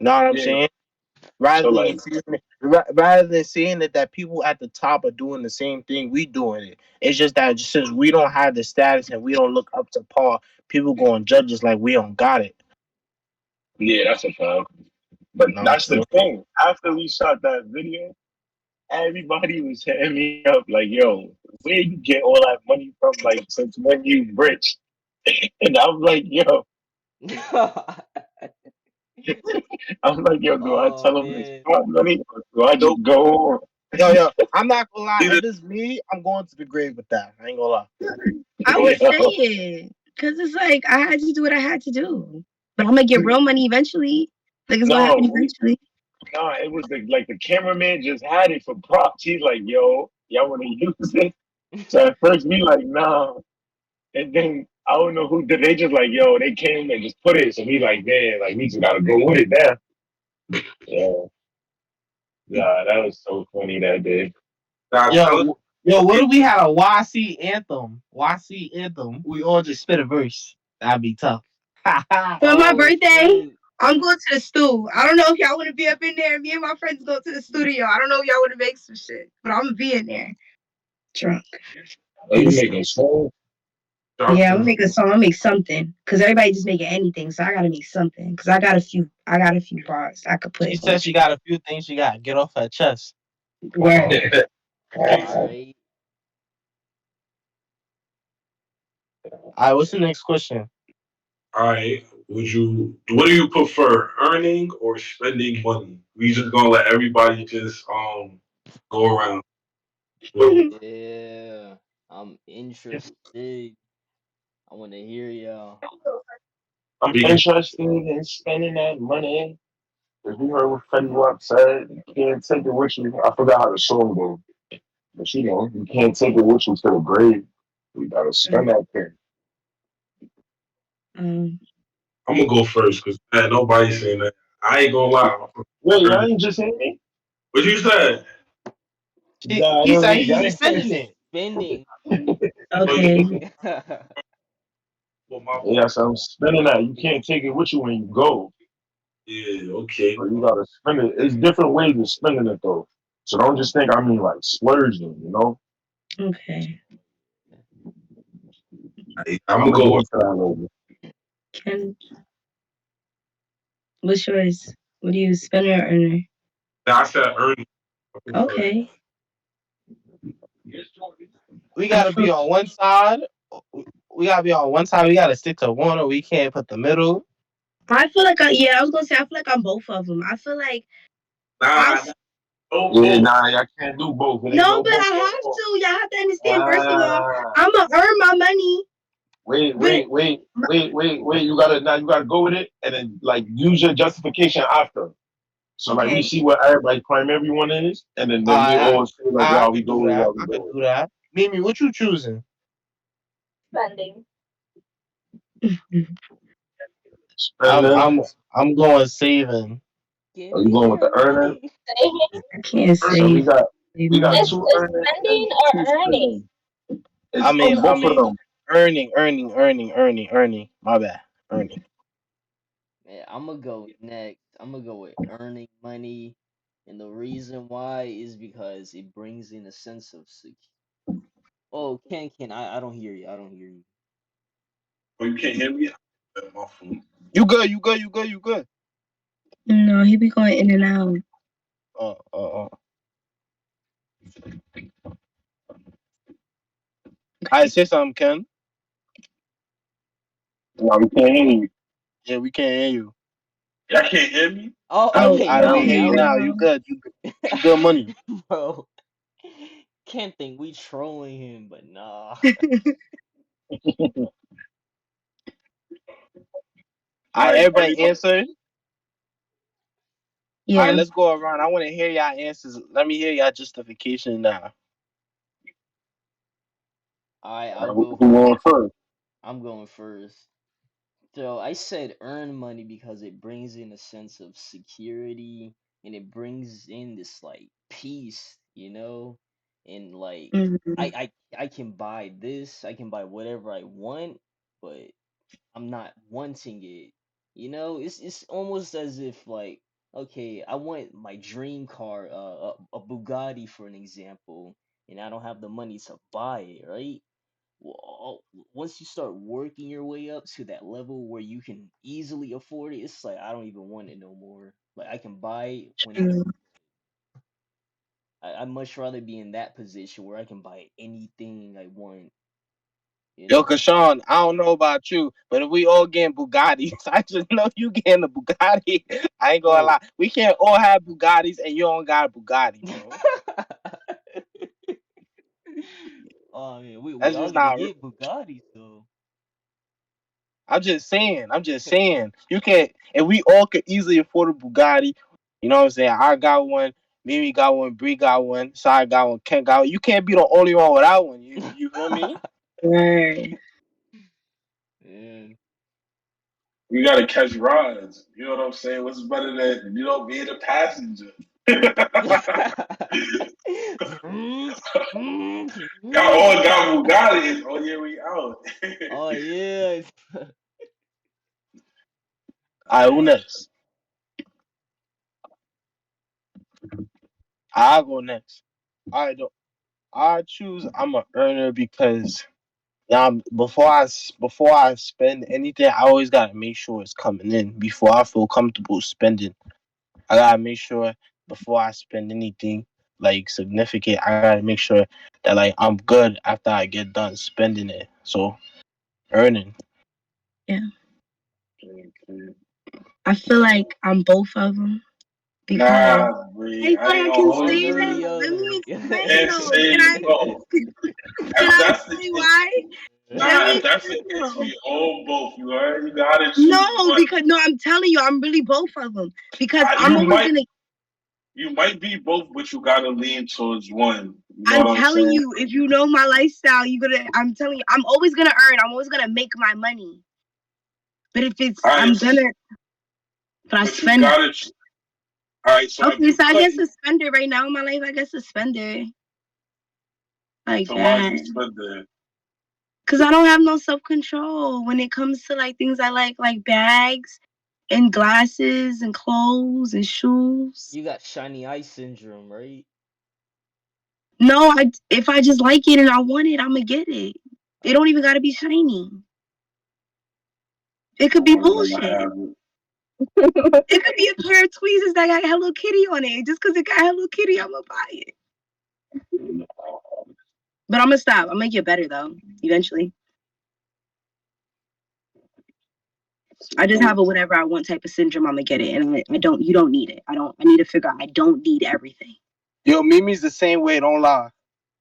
know what I'm yeah. saying? So Rather than like, seeing it, rather than seeing that people at the top are doing the same thing we doing it. It's just that since we don't have the status and we don't look up to par, people going to judge us like we don't got it. yeah, that's a fact. But You know what I'm that's the saying? thing. After we shot that video, everybody was hitting me up like, "Yo, where you get all that money from? Like, since when you rich?" And I'm like, "Yo, I'm like, yo, do I Oh tell them it's man. my money or do I know just go?" Yo, I'm not gonna lie. either If it's me, I'm going to the grave with that. I ain't gonna lie. I would say Yo, it. Because it's like I had to do what I had to do. But I'm gonna get real money eventually. Like it's gonna happen no, eventually. no, it was the cameraman just had it for props. He's like, "Yo, y'all want to use it?" So at first we like, "Nah," and then I don't know who did. They just like, "Yo," they came and just put it. So we like, man, like we just gotta go with it now. Yeah, yeah, that was so funny that day. that tell Yo, yo, what it. if we had a YC anthem? YC anthem. We all just spit a verse. That'd be tough. For my Oh birthday, shoot. I'm going to the stew. I don't know if y'all want to be up in there. Me and my friends go to the studio. I don't know if y'all want to make some shit, but I'm gonna be in there drunk. Are you making songs? Yeah, I'm Doctor. gonna make a song. I'll make something because everybody just making anything. So I gotta make something because I got a few. I got a few bars I could She put on. said she got a few things she got to get off her chest. Word. Right. All right, what's the next question? All right. What do you prefer, earning or spending money? We just gonna let everybody just go around. Well, Yeah. I'm interested. I want to hear y'all. I'm begin. interested in spending that money. If you heard what Fetty Wap said, you can't take it with you. I forgot how the song goes, but you can't take it with you to the grave. You gotta spend that thing. um, I'm gonna go first because nobody's saying that. I ain't gonna lie. I Wait, prefer y'all earning. ain't just hit me? What you said? Nah, I He don't said need he y'all. He spending said it. spending. Oh, you okay. well, my fault. Yes, I'm spending that. You can't take it with you when you go. Yeah. Okay. Or you gotta spend it. It's different ways of spending it though. So don't just think I mean like splurging, you know? Okay. I'm I'm gonna gonna go go with. into that later. Ken, what's yours? What do you spend or earner? I said earning. I prefer. Okay. We I got to feel be on one side. We got to be on one side. We got to stick to one, or we can't put the middle. I feel like I was gonna say I feel like I'm both of them. I feel like I'll Nah. No. Yeah, Both. nah, I can't do both. It ain't no, no but both I no have more. to. Y'all have to understand. First of all, Ah, I'm gonna earn my money, wait, but wait, wait, wait, wait, wait. You gotta go with it and then like use your justification after. So like we okay. see what everybody primary one is, and then we I, all say like, I yeah, we could go do with it, yeah, that. we I go could with do that. Mimi, what you choosing? Spending. it. Spending. I'm going saving. Give Are you me going with your the earning? money. Same here. I can't So save save we got money. two It's earning spending and two or earning. spending. It's both of them. Earning. My bad. Earning. Man, I'm gonna go next. I'm gonna go with earning money, and the reason why is because it brings in a sense of Oh, Ken, I don't hear you. I don't hear you. Oh, you can't hear me. My phone. You good? You good? You good? You good? No, he be going in and out. Uh. I Okay. say something, Ken. Now we can't hear you. Yeah, we can't hear you. Y'all can't hear me? Oh, Oh, okay, I now we now hear we you now can we now. now. You good? You good money? bro. Can't think we trolling him, but nah. All All right, right, everybody answer. All right, Yeah. let's go around. I want to hear y'all answers. Let me hear y'all justification now. I All I'll right, go who first. on first? I'm going first. So I said earn money because it brings in a sense of security and it brings in this like peace, and like Hmm. I can buy this, I can buy whatever I want, but I'm not wanting it. It's almost as if like, okay, I want my dream car, a Bugatti for an example, and I don't have the money to buy it, right? Well, once you start working your way up to that level where you can easily afford it, it's like I don't even want it no more. Like I can buy it when it's. True. I'd much rather be in that position where I can buy anything I want. You Yo, know. Kashawn, I don't know about you, but if we all getting Bugattis, I just know you getting a Bugatti. I ain't gonna Oh. lie. We can't all have Bugattis and you don't got a Bugatti, bro. Oh man, we That's all just gonna not. get Bugattis though. I'm just saying. I'm just saying. You can't. If we all could easily afford a Bugatti, you know what I'm saying? I got one. Mimi got one. Bree got one. Sai got one. Ken got one. You can't be the only one without one. You feel me? Right. Man. We gotta catch rides. You know what I'm saying? What's better than being a passenger? Vroom, vroom, Y'all vroom. all got Bugattis. Oh yeah, we out. Oh yeah. All right, who Alright. next? I'll go next. All right, I choose. I'm a earner because before I spend anything, I always gotta make sure it's coming in before I feel comfortable spending. I gotta make sure before I spend anything like significant, I gotta make sure that like I'm good after I get done spending it. So earning. Yeah. I feel like I'm both of them because Nah, Bree, I I thought ain't I gonna can hold One say or you. the that. Let me other. explain Can't though. say both. Can If I that's the explain case, why? Let nah. me If that's the explain case, though. we own both. You heard? You gotta choose No, one. because no, I'm telling you, I'm really both of them because I'm You always might, gonna. you might be both, but you gotta lean towards one. You know I'm what I'm telling saying? you, if you know my lifestyle, you're gonna. I'm telling you, I'm always gonna earn. I'm always gonna make my money. But if it's, All right, I'm gonna. But I but you spend. gotta. All right, so if Okay, you so I guess couldn't, a spender right now in my life. I guess a spender like so why you that. spend the? Cause I don't have no self control when it comes to like things I like bags and glasses and clothes and shoes. You got shiny eye syndrome, right? No, I if I just like it and I want it, I'm gonna get it. It don't even gotta be shiny. It could be I'm gonna bullshit. have it. It could be a pair of tweezers that got Hello Kitty on it. Just cause it got Hello Kitty, I'm gonna buy it. But I'm gonna stop. I'm gonna get better though. Eventually, I just have a whatever I want type of syndrome. I'm gonna get it, and I don't. You don't need it. I don't. I need to figure out. I don't need everything. Yo, Mimi's the same way. Don't lie.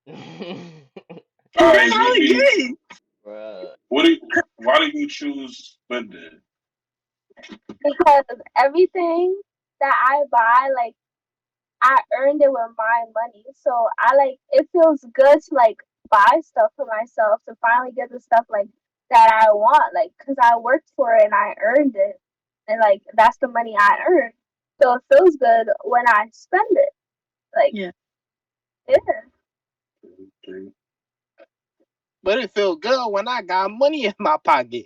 All Is that right, how maybe. it is? Bruh. What do? Why do you choose spending? because everything that I buy, like I earned it with my money. So I like it feels good to like buy stuff for myself to finally get the stuff like that I want, like because I worked for it and I earned it, and like that's the money I earned. So it feels good when I spend it. Like Yeah. yeah, But it feel good when I got money in my pocket.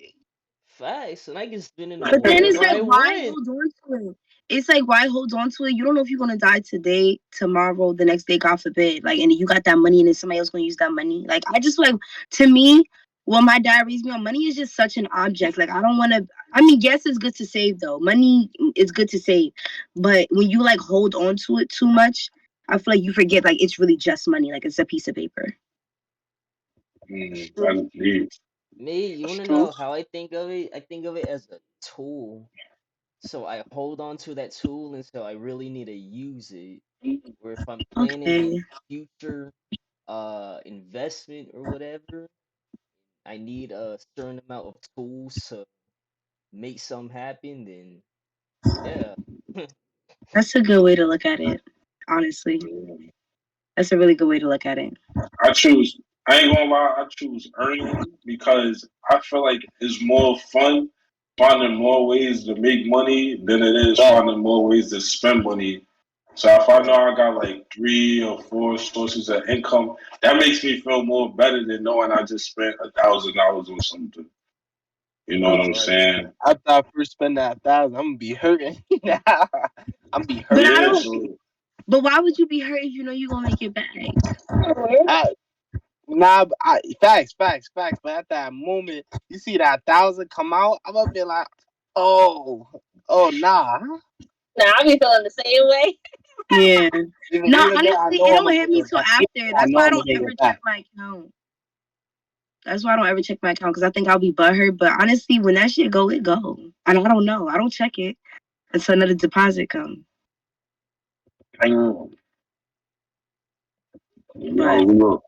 Facts, and I can spend it on But then it's whatever like, I why want. hold on to it? It's like, why hold on to it? You don't know if you're gonna die today, tomorrow, the next day, God forbid. Like, and you got that money, and then somebody else gonna use that money. Like, I just like, to me, when my dad raised me on money is just such an object. Like, I don't want to. I mean, yes, it's good to save though. Money is good to save, but when you like hold on to it too much, I feel like you forget like it's really just money. Like it's a piece of paper. It's I true. agree. Me, you It's wanna true. know how I think of it? I think of it as a tool. So I hold on to that tool until I really need to use it. Or if I'm planning a Okay, future investment or whatever, I need a certain amount of tools to make something happen, then yeah. that's a good way to look at it. Honestly, that's a really good way to look at it. I choose. I ain't gonna lie. I choose earning because I feel like it's more fun finding more ways to make money than it is Fact. finding more ways to spend money. So if I know Fact. I got like 3 or 4 sources of income, that makes me feel more better than knowing I just spent $1,000 on something. You know what I'm Listen, Right. saying? after I first spend that 1,000, I'm gonna be hurting. I'm be But hurting. I Yeah. don't. So But why would you be hurt if you know you're gonna make it back? I, nah, facts. But at that moment, you see that 1,000 come out, I'm gonna be like, oh, oh, nah. Now I be feeling the same way. Yeah. No, Even though I honestly, know it I'm don't gonna hit get me it till back. Even after. though I That's know why I I'm gonna don't get ever it check back. my account. That's why I don't ever check my account because I think I'll be butthurt. But honestly, when that shit go, it go. And I don't know. I don't check it until another deposit come. Damn. Yo, But look,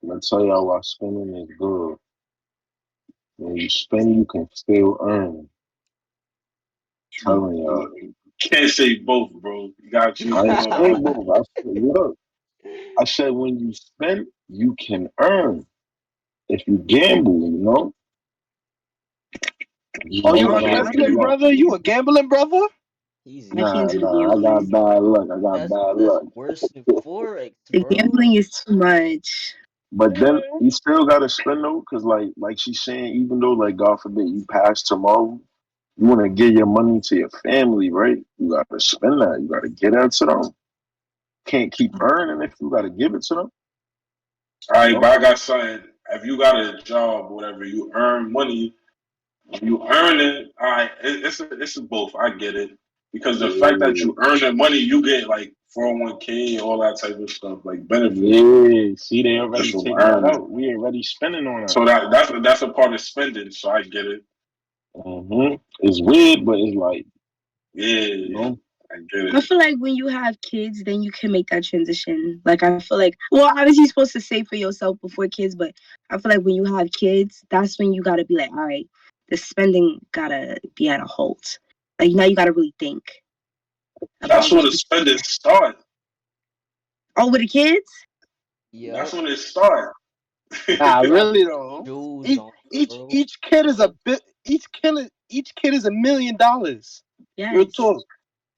I'm gonna tell y'all why spending is good. When you spend, you can still earn. Telling y'all. can't say both, bro. You gotta choose I ain't one or the say other. both. I said, look, I said when you spend, you can earn. If you gamble, you Oh, know you oh a what no, I I say? gambling can't. Look, brother? You a gambling brother? Easy. I can't nah, do the nah, I got gambling. bad luck. I got That's bad that's luck. worse than Forex, The bro. gambling is too much. But then you still gotta spend though, cause like she's saying, even though like God forbid you pass tomorrow, you wanna give your money to your family, right? You gotta spend that. You gotta get that to them. Can't keep earning if you gotta give it to them. All You right, know? but I got something. If you got a job, whatever, you earn money. When you earn it, all right, it's a both. I get it because the fact that Yeah, you earn the money, you get like 401k, all that type of stuff, like benefits yeah. See, they just already from taking that earning. out. We already spending on that. So that's a part of spending. So I get it. It's weird, but it's like you Yeah, know. I get I it. feel like when you have kids, then you can make that transition. Like I feel like, well, obviously you're supposed to save for yourself before kids, but I feel like when you have kids, that's when you gotta be like, all right, the spending gotta be at a halt. Like now you gotta really think That's about when what the you. spending start. Oh, with the kids, That's Yup. when it start. Nah, You got really though. shoes Each on, each bro. each kid is a bit. Each kid is $1 million. Real yes. talk.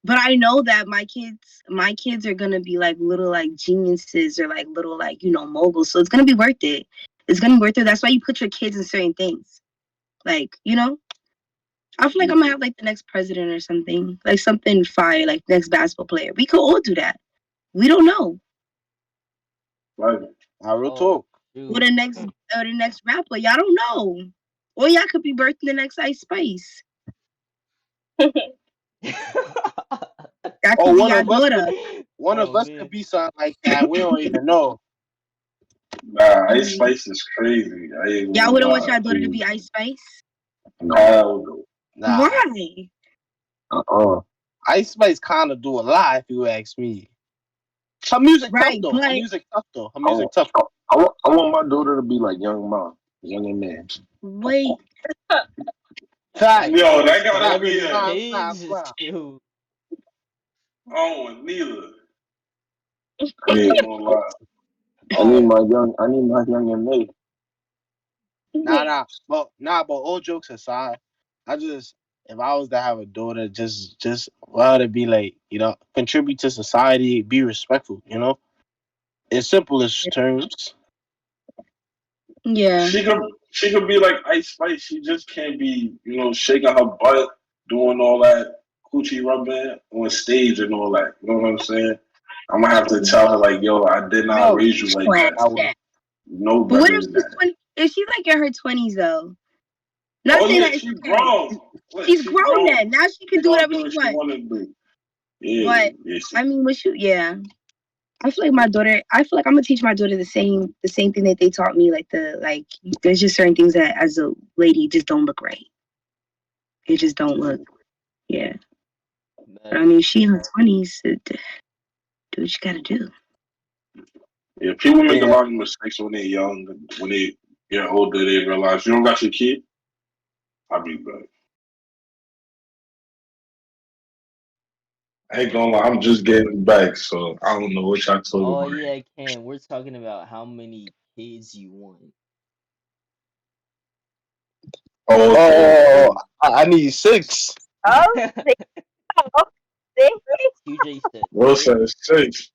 But I know that my kids are gonna be like little like geniuses or like little like moguls. So it's gonna be worth it. It's gonna be worth it. That's why you put your kids in certain things. Like I feel like I'm gonna have like the next president or something, like something fire, like next basketball player. We could all do that. We don't know. Like, Nah, real Oh talk. Or shoot. the next rapper. Y'all don't know. Or y'all could be birthing the next Ice Spice. That Oh, could be y'all daughter. one of Oh us could man. be something like that. We don't even know. nah, Ice Mhm. Spice is crazy. I ain't Y'all gonna wouldn't want lie. y'all daughter to be Ice Spice. No. Hell no. Nah, Why? Uh-uh. Ice Spice kind of do a lot if you ask me. Her music tough Right, though. Her but music tough though. Her I music want, tough. I want my daughter to be like Young Ma, Young and Man. wait. Facts, Yo, Yo, that gotta facts. be celebrity a. kids is Nah. cute. I don't want neither. I Yeah, ain't gonna lie. Oh, I need my Young and May. but all jokes aside, I just if I was to have a daughter, just well to be like contribute to society, be respectful. In simplest terms. Yeah. She could be like Ice Spice. She just can't be, shaking her butt, doing all that coochie rubbing on stage and all that. You know what I'm saying? I'm gonna have to tell her like, yo, I did not Yo, raise you like Clap that. I would. that. No But what better if than she's that. 20? If she's like in her 20s though? Not Oh saying yeah, that it's she okay. grown. What? She's She grown grown. then. Now she can She do gonna whatever do she what she wants. wanna do. Yeah, But yeah. I mean, yeah. I feel like my daughter. I feel like I'm gonna teach my daughter the same thing that they taught me. Like, there's just certain things that as a lady just don't look right. It just don't look. Yeah. But I Man, mean, she in her 20s. Do what you gotta do. Yeah, people make a Yeah. lot of mistakes when they're young. When they get older, they realize you don't got your kid. I'll be back. I ain't gonna lie, I'm just getting back, so I don't know what y'all talking oh about. yeah, Ken, we're talking about how many kids you want. Oh, okay, Oh, okay. I need 6. Oh, see? QJ said Will six. says six.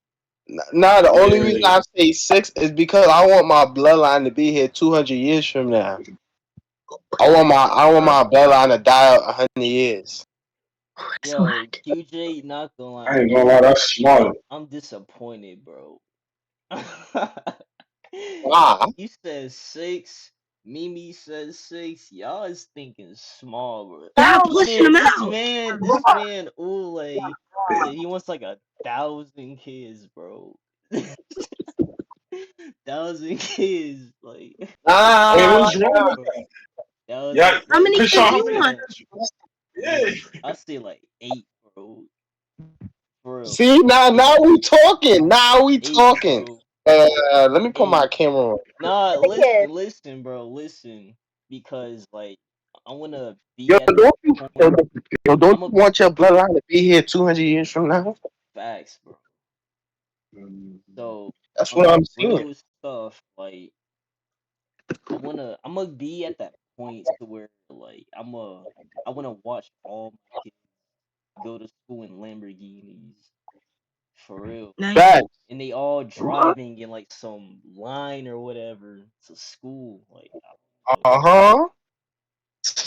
Now, the only reason Yeah. I say 6 is because I want my bloodline to be here 200 years from now. I want my bloodline to die 100 years. That's a Yo, lot. QJ, not gonna lie, I ain't gonna lie, that's smart. I'm disappointed, bro. Why? You said six. Mimi says six. Y'all is thinking small, bro. Y'all No, pushing them This out. man, this man, Ule said he wants like 1,000 kids, bro. 1,000 kids, like Hey, Ah, what's wrong with bro. that? Yeah, 1,000, How like many Krishan, kids how you many want? kids? Yeah. maybe I say like 8, bro. For real, see, now 8, we talking. Now we 8, talking. bro. Like Let me put my 8. camera on. Nah, the kids. listen, bro, listen, because like I wanna Yo, be at that don't you, point. don't I'm a you want your bloodline to be here 200 years from now? facts, bro. So That's on what I'm some saying. real stuff, like I'm gonna be at that point to where like I wanna watch all my kids go to school in Lamborghinis for real, Nice. Facts. and they all driving in like some line or whatever to school. Like I don't know. Uh-huh.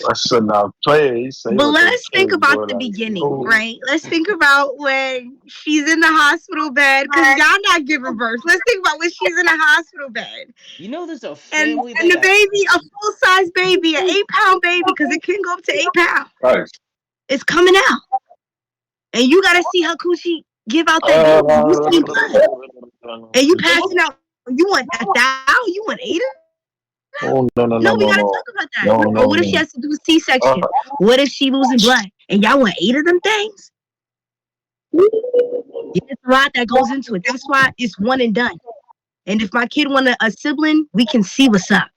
I should not play. He say But with them let's think kids, about boy, the like, beginning, oh, right? Let's think about when she's in the hospital bed because y'all not giving birth. Let's think about when she's in the hospital bed You know, there's a and family that and the got baby, a full size baby, an 8 pound baby, because it can go up to 8 pounds. Right. It's coming out, and you gotta see her coochie give out that baby. You oh see blood, and you passing out. You want 1,000? You want 8 of them? no, no, No, no, we no, gotta no, talk about that. no, Or no, what if she no. has to do a C-section? Uh, What if she losing blood and y'all want 8 of them things? It's a lot that goes into it. That's why it's one and done. And if my kid want a sibling, we can see what's up.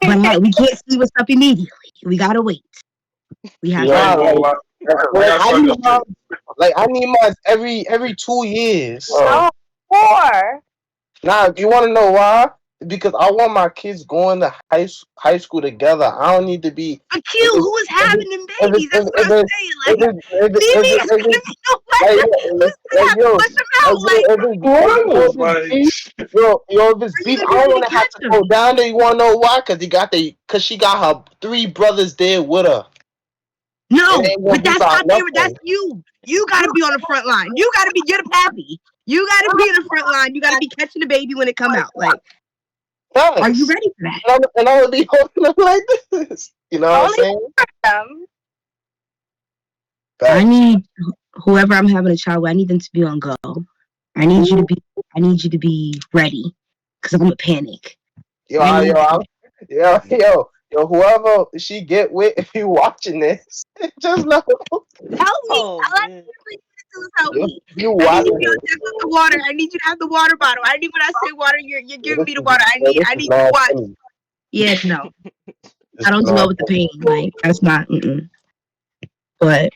But like, we can't see what's up immediately. We gotta wait. We have I to Nah, ain't wait. gonna like, lie. Like like I I said, need this my, shit. like I need mine every 2 years. uh, Oh, 4. Nah, you want to know why? Because I want my kids going to high school together. I don't need to be But if Q, it's who is if having it's them if babies? That's what I'm saying. Like, Mimi is if gonna it's be the like, one who's gonna like have to yo, push them like out. Like, Whoa, if it's like, beef, if it's are you beef, gonna I be don't there to want to have catch to go them? down there. You want to know why? Cause she got her 3 brothers there with her. It No, ain't gonna but be that's about not their. That's nothing. you. You gotta be on the front line. You gotta be. You're the pappy. You gotta be in the front line. You gotta be catching the baby when it come out. Like, are you Thanks. ready for that? And I would be holding them like this. You know what I'm Only saying? them. I Thanks. need whoever I'm having a child with. I need them to be on go. I need you to be. I need you to be ready, because I'm a panic. Yo, I need. whoever she get with, if you watching this, just know Help me. Oh All I man, need you to do is help you, me. you I need you to watching be on this. deck with the water. I need you to have the water bottle. I need when I say water, you're Yo, giving me the water. this I is need you to not watch. funny. Yeah, no, This I is don't do well not with the funny. pain. Like, that's not. But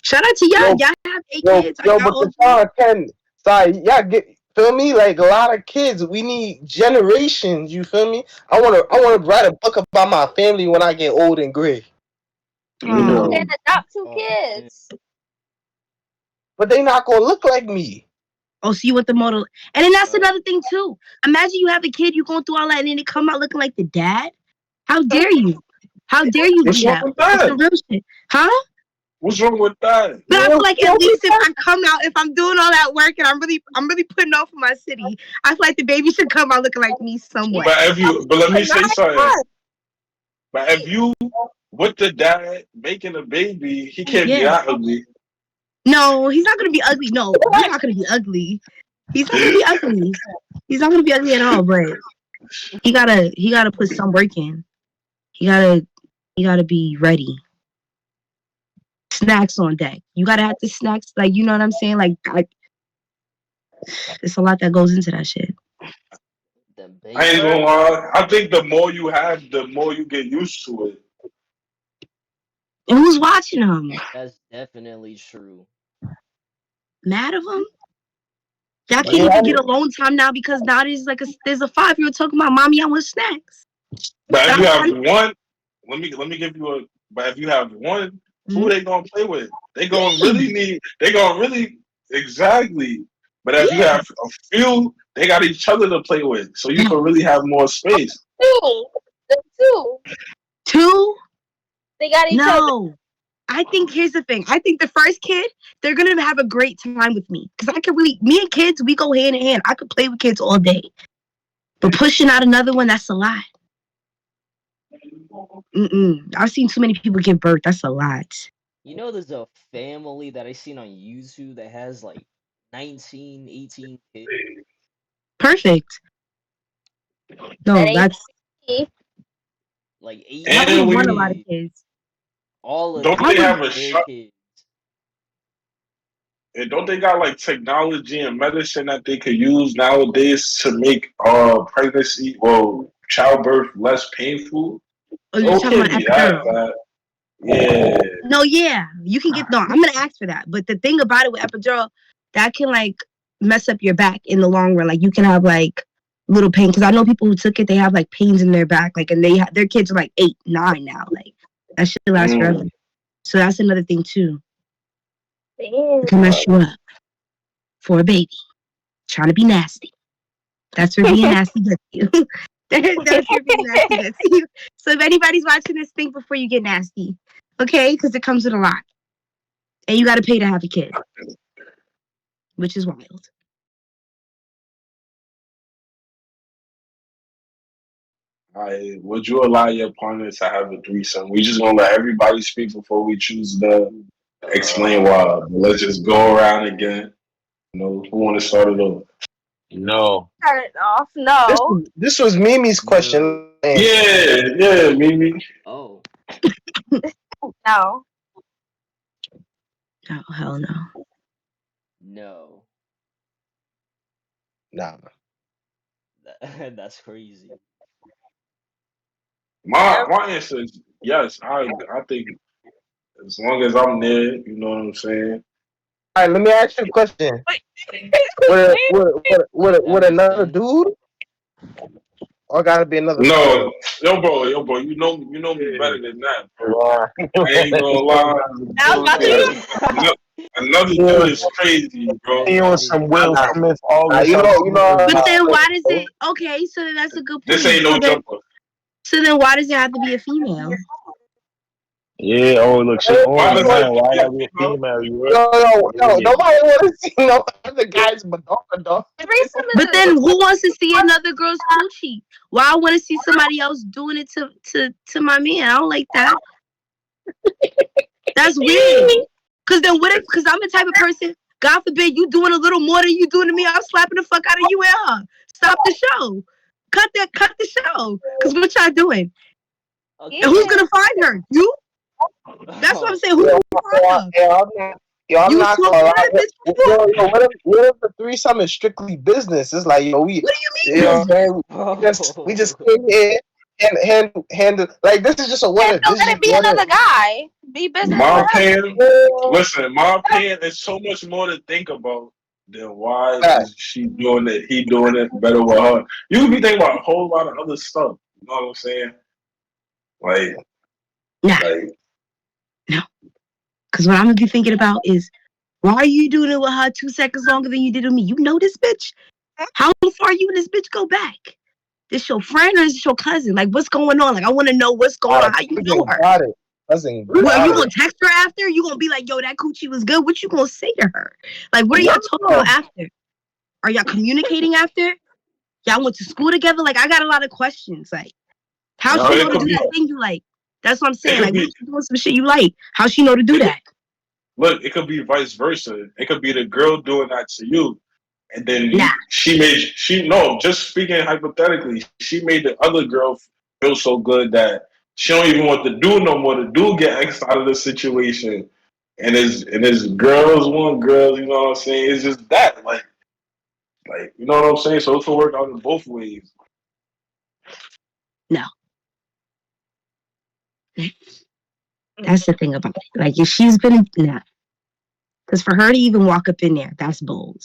shout out to y'all. Yo, Y'all have 8 kids. Are but y'all the OG? 10, sorry, yeah, feel me? Like a lot of kids, we need generations. You feel me? I wanna write a book about my family when I get old and gray. Then yo, Oh, adopt 2 oh man. kids. But they not gonna look like me. oh, so you want the model? And then that's Right. another thing too. Imagine you have a kid, you going through all that, and then it come out looking like the dad. How dare you? How dare you what's do wrong that? with That's some that? real shit, huh? What's wrong with that? But I feel Yo, like at least if I come out, if I'm doing all that work and I'm really putting on for my city, I feel like the baby should come out looking like me Yeah, somewhat. But if you, but let me say not something. But if you with the dad making a baby, he can't be Yeah. that ugly. No, he's not gonna be ugly. No, he's not gonna be ugly. He's not gonna be ugly. He's not gonna be ugly at all. But he gotta put some work in. He gotta be ready. Snacks on deck. You gotta have the snacks. Like you know what I'm saying. Like it's a lot that goes into that shit. The I ain't baby. gonna lie. I think the more you have, the more you get used to it. And who's watching him? That's definitely true. Mad of him? Y'all can't Yeah, even get alone time now because now there's a 5-year-old talking about mommy, I want snacks. But if Stop you have trying. one, let me give you a. But if you have one, who Mm-hmm. they gonna play with? They gonna really Me. need. They gonna really exactly. But if you Yeah. have a few, they got each other to play with, so you can really have more space. Two. The two. Two? They got each other. No. I think here's the thing. I think the first kid, they're gonna have a great time with me. Cause I can really me and kids, we go hand in hand. I could play with kids all day. But pushing out another one, that's a lot. I've seen too many people give birth. That's a lot. You know, there's a family that I seen on YouTube that has like 19, 18 kids. Perfect. That No, ain't that's me. Like I 18 And wouldn't want a lot of kids. kids. All of don't I they them would have a their shot? kids. And don't they got like technology and medicine that they could use nowadays to make pregnancy, well, childbirth less painful? oh, you're So it talking can't about be that epidural. bad. Yeah. No, yeah, you can get. No, I'm gonna ask for that. But the thing about it with epidural, that can like mess up your back in the long run. Like you can have like little pain because I know people who took it, they have like pains in their back. Like and their kids are like 8, 9 now. Like that shit lasts forever. Mm. So that's another thing too. It Damn. can mess you up for a baby trying to be nasty. That's where being nasty gets you. That's where being nasty gets you. So if anybody's watching this, think before you get nasty, okay? Because it comes with a lot, and you got to pay to have a kid, which is wild. Would you allow your partner to have a threesome? We just gonna let everybody speak before we choose to explain Uh, why. Let's just go around again. Who want to start it off? No. Turn it off. this No. this was Mimi's question. no. Let me answer. Yeah, yeah, Mimi. Oh, No. Oh hell no. no. Nah, That's crazy. My answer is yes. I think as long as I'm there, you know what I'm saying. all right, let me ask you a question. Wait. With That makes another sense. dude, or gotta be another female? No, yo, bro, you know me better than that, bro. Wow. I ain't gonna lie. I was about to Uh, use. ano- Another dude Yeah, is crazy, bro. he on That is some Will Nah, Smith, crazy. August you know Alsina. But how then it why does goes. it? Okay, so then that's a good This point. ain't no jumper. So then why does it have to be a female? Yeah, oh look, she Why on it does it now. have to Why be a gotta be a female? female? You right? Yo, Yeah. nobody want to see no other guys but dog. Threesome But is then who wants to see another girl's coochie? Why I want to see somebody else doing it to my man? I don't like that. That's weird. Cause then what if? Cause I'm the type of person. God forbid you doing a little more than you doing to me. I'm slapping the fuck out of you and her. Stop the show. Cut the show. Cause what y'all doing? And who's Okay. yeah. gonna find her? You? That's what I'm Oh, saying. Who's Yo, gonna find her? I'm You not too gonna lie. bad, bitch. What you Yo, want? what if the threesome is strictly business? It's like, yo, What do you you mean know what I'm business? saying? We just oh. came here and handle like this is just a what And if. don't This is let just it be what if. another guy. Be business My with him. opinion, Yo, listen, my opinion is so much more to think about than why facts. is she doing it, he doing it better with her. You could be thinking about a whole lot of other stuff. You know what I'm saying? Like, Nah, like, no. Cause what I'm gonna be thinking about is why are you doing it with her 2 seconds longer than you did with me? You know this bitch? How far you and this bitch go back? This your friend or is this your cousin? Like what's going on? Like I wanna know what's going on. How you know Cousin her? got it. Cousin What are got you it. gonna text her after? You gonna be like, yo, that coochie was good? What you gonna say to her? Like what are y'all talking No, about after? Are y'all communicating after? Y'all went to school together? Like I got a lot of questions. Like, how'd no, she it know to could do be that thing you like? That's what I'm It saying. could Like, what be if you doing some shit you like? How she know to do it could that? look, it could be vice versa. It could be the girl doing that to you. And then Nah. she no, just speaking hypothetically, she made the other girl feel so good that she don't even want to do no more. The dude get X out of the situation. And it's girls want girls, you know what I'm saying? It's just that. Like you know what I'm saying? So it could work out in both ways. No. That's the thing about it. Like, if she's been, nah. Because for her to even walk up in there, that's bold.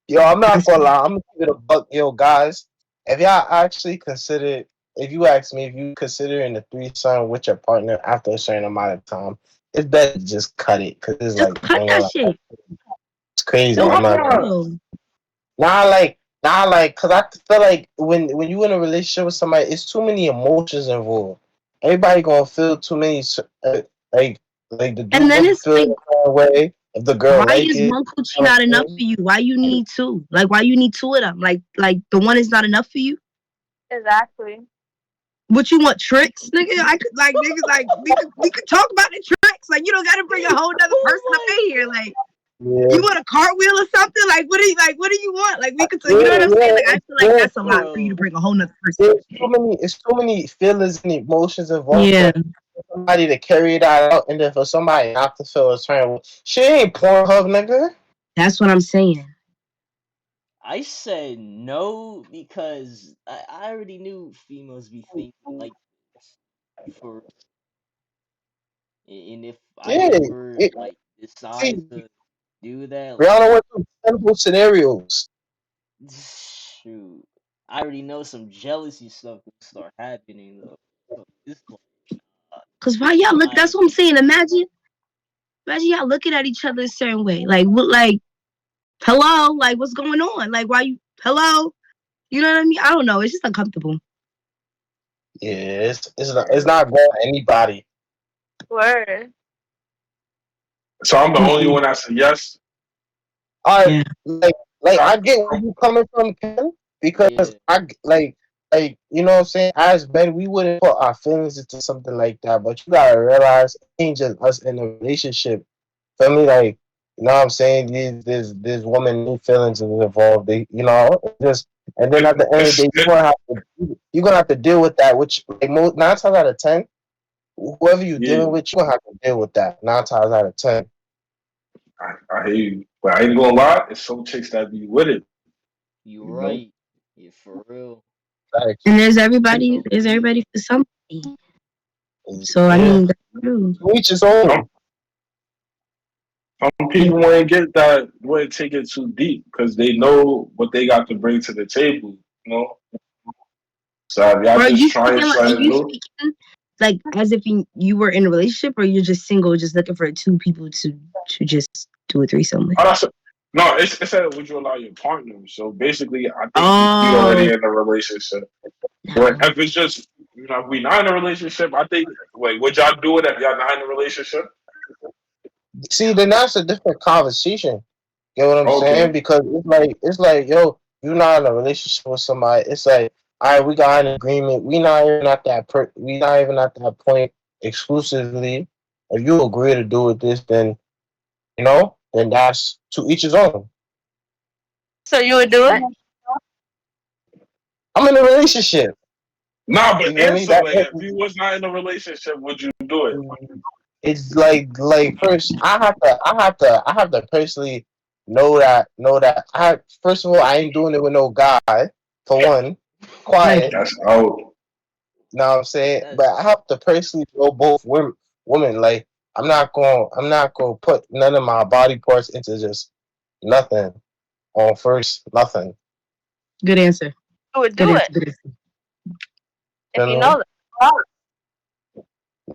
Yo, I'm not That's gonna lie. I'm gonna give it a buck. Yo, guys, if y'all actually consider, if you ask me, if you considering the threesome with your partner after a certain amount of time, it's better to just cut it because it's just like, cut I ain't that gonna lie, shit. it's crazy. Don't I'm have not gonna. to. Cause I feel like when you in a relationship with somebody, it's too many emotions involved. Everybody gonna feel too many, like like the And dude then gonna it's feel like, the wrong way if the girl why like is it. one You coochie know not what enough I'm for you? Why you need two? Like, why you need two of them? Like the one is not enough for you? Exactly. What you want, tricks, nigga? I could like niggas like we could talk about the tricks. Like, you don't got to bring a whole other person up Oh in here. Like, you saying? want a cartwheel or something? Like what do you want? Like, we could, Yeah, you know what I'm saying? yeah, Like, I yeah, feel like yeah. that's a lot for you to bro. bring a whole nother person There's in. too many. It's too many feelings and emotions involved Yeah, for somebody to carry that out, and then for somebody not to feel a certain way. She ain't Pornhub, nigga. that's what I'm saying. I said no because I already knew females be thinking like this. For and if I Yeah, ever it, like decide see, to do that, like Rihanna went through simple scenarios. shoot, I already know some jealousy stuff will start happening though. So it's like Cause why y'all look? I That's ain't what I'm saying. Imagine y'all looking at each other a certain way. Like, what? Like, hello? Like, what's going on? Like, why you? Hello? You know what I mean? I don't know. It's just uncomfortable. Yeah, it's word. not going to anybody. Word. So I'm the only Mm-mm. one that said yes. I Yeah. like I, I get where you coming from, Ken, because Yeah, like you know what I'm saying. As men, we wouldn't put our feelings into something like that, but you gotta realize it ain't just us in a relationship. Feel me? Like, you know what I'm saying? These women need feelings involved. They, you know, just and then at the end of the day, it, you're gonna have to deal with that. Which like most 9 times out of 10, whoever you're yeah, dealing with, you're gonna have to deal with that 9 times out of 10. I hear you. But I ain't gonna lie, it's some chicks that be with it, you you know? right. Yeah, for real. Like, And there's to, everybody. So There's me, everybody for somebody. So I yeah, mean, that's true. to each his Some, own. some Yeah. people wouldn't get that, wouldn't take it too deep because they know what they got to bring to the table, you know? So if Or y'all are just you trying speaking like? Are something you new, speaking like as if you were in a relationship, or you're just single, just looking for two people to just do a threesome with? oh, that's no, it said would you allow your partner? So basically, I think we already Oh in a relationship. But no. if it's just, if we not in a relationship, I think, wait, would y'all do it if y'all not in a relationship? See, then that's a different conversation. Get what I'm saying? Okay. Because it's like, yo, you're not in a relationship with somebody. It's like, all right, we got an agreement. We not even at that point exclusively. If you agree to do with this, then then that's to each his own. So you would do it? I'm in a relationship. Nah, You but feel me? answer, like, if you was not in a relationship, would you do it? It's like first I have to personally know that first of all I ain't doing it with no guy for one. Right. Quiet. That's out. Know what I'm saying? that's But I have to personally know both women. Like I'm not gonna put none of my body parts into just nothing on first nothing. Good answer. You would Good do it answer. Good answer. if Feel you me? know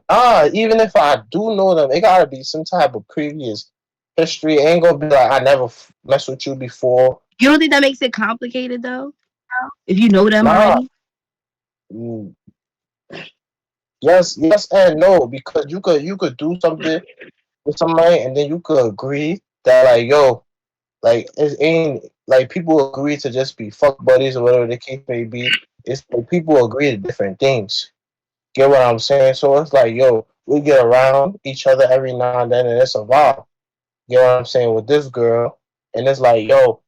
that. Even if I do know them, it gotta be some type of previous history. It ain't gonna be like I never messed with you before. You don't think that makes it complicated though? If you know them Nah. already? Mm, yes and no, because you could do something with somebody and then you could agree that like yo, like it ain't like people agree to just be fuck buddies or whatever the case may be. It's like people agree to different things. Get what I'm saying? So it's like, yo, we get around each other every now and then, and it's a vibe. Get what I'm saying with this girl, and it's like, yo,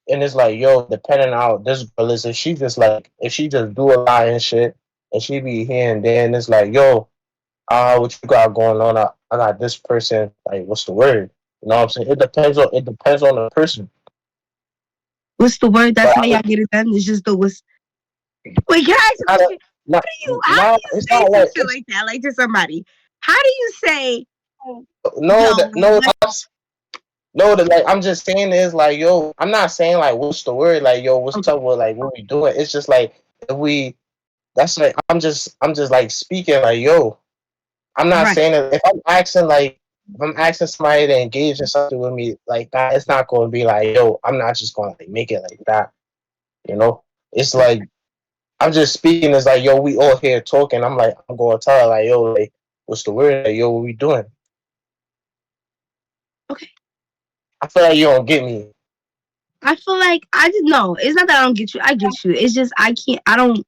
depending on how this girl is, if she just like, if she just do a lot and shit, and she be here and there, and it's like, yo, what you got going on? I got this person. Like, what's the word? You know what I'm saying? It depends on the person. What's the word? But That's how I y'all would get it done. It's just the what's. Wait, can I ask a not, question? not, How do not. you It's say not some like shit like that, like to somebody? How do you say, no, yo, that no, no. That like I'm just saying is like, yo, I'm not saying like what's the word, like yo, what's okay, up with like what we doing? It's just like if we. That's like I'm just like speaking like yo. I'm not right? saying that if I'm asking somebody to engage in something with me like that, it's not going to be like yo. I'm not just going to like make it like that. You know, it's Right. like I'm just speaking as like yo. We all here talking. I'm going to tell her like yo, like what's the word? Like yo, what we doing? Okay. I feel like you don't get me. I feel like I just no. It's not that I don't get you. I get you. It's just I can't. I don't.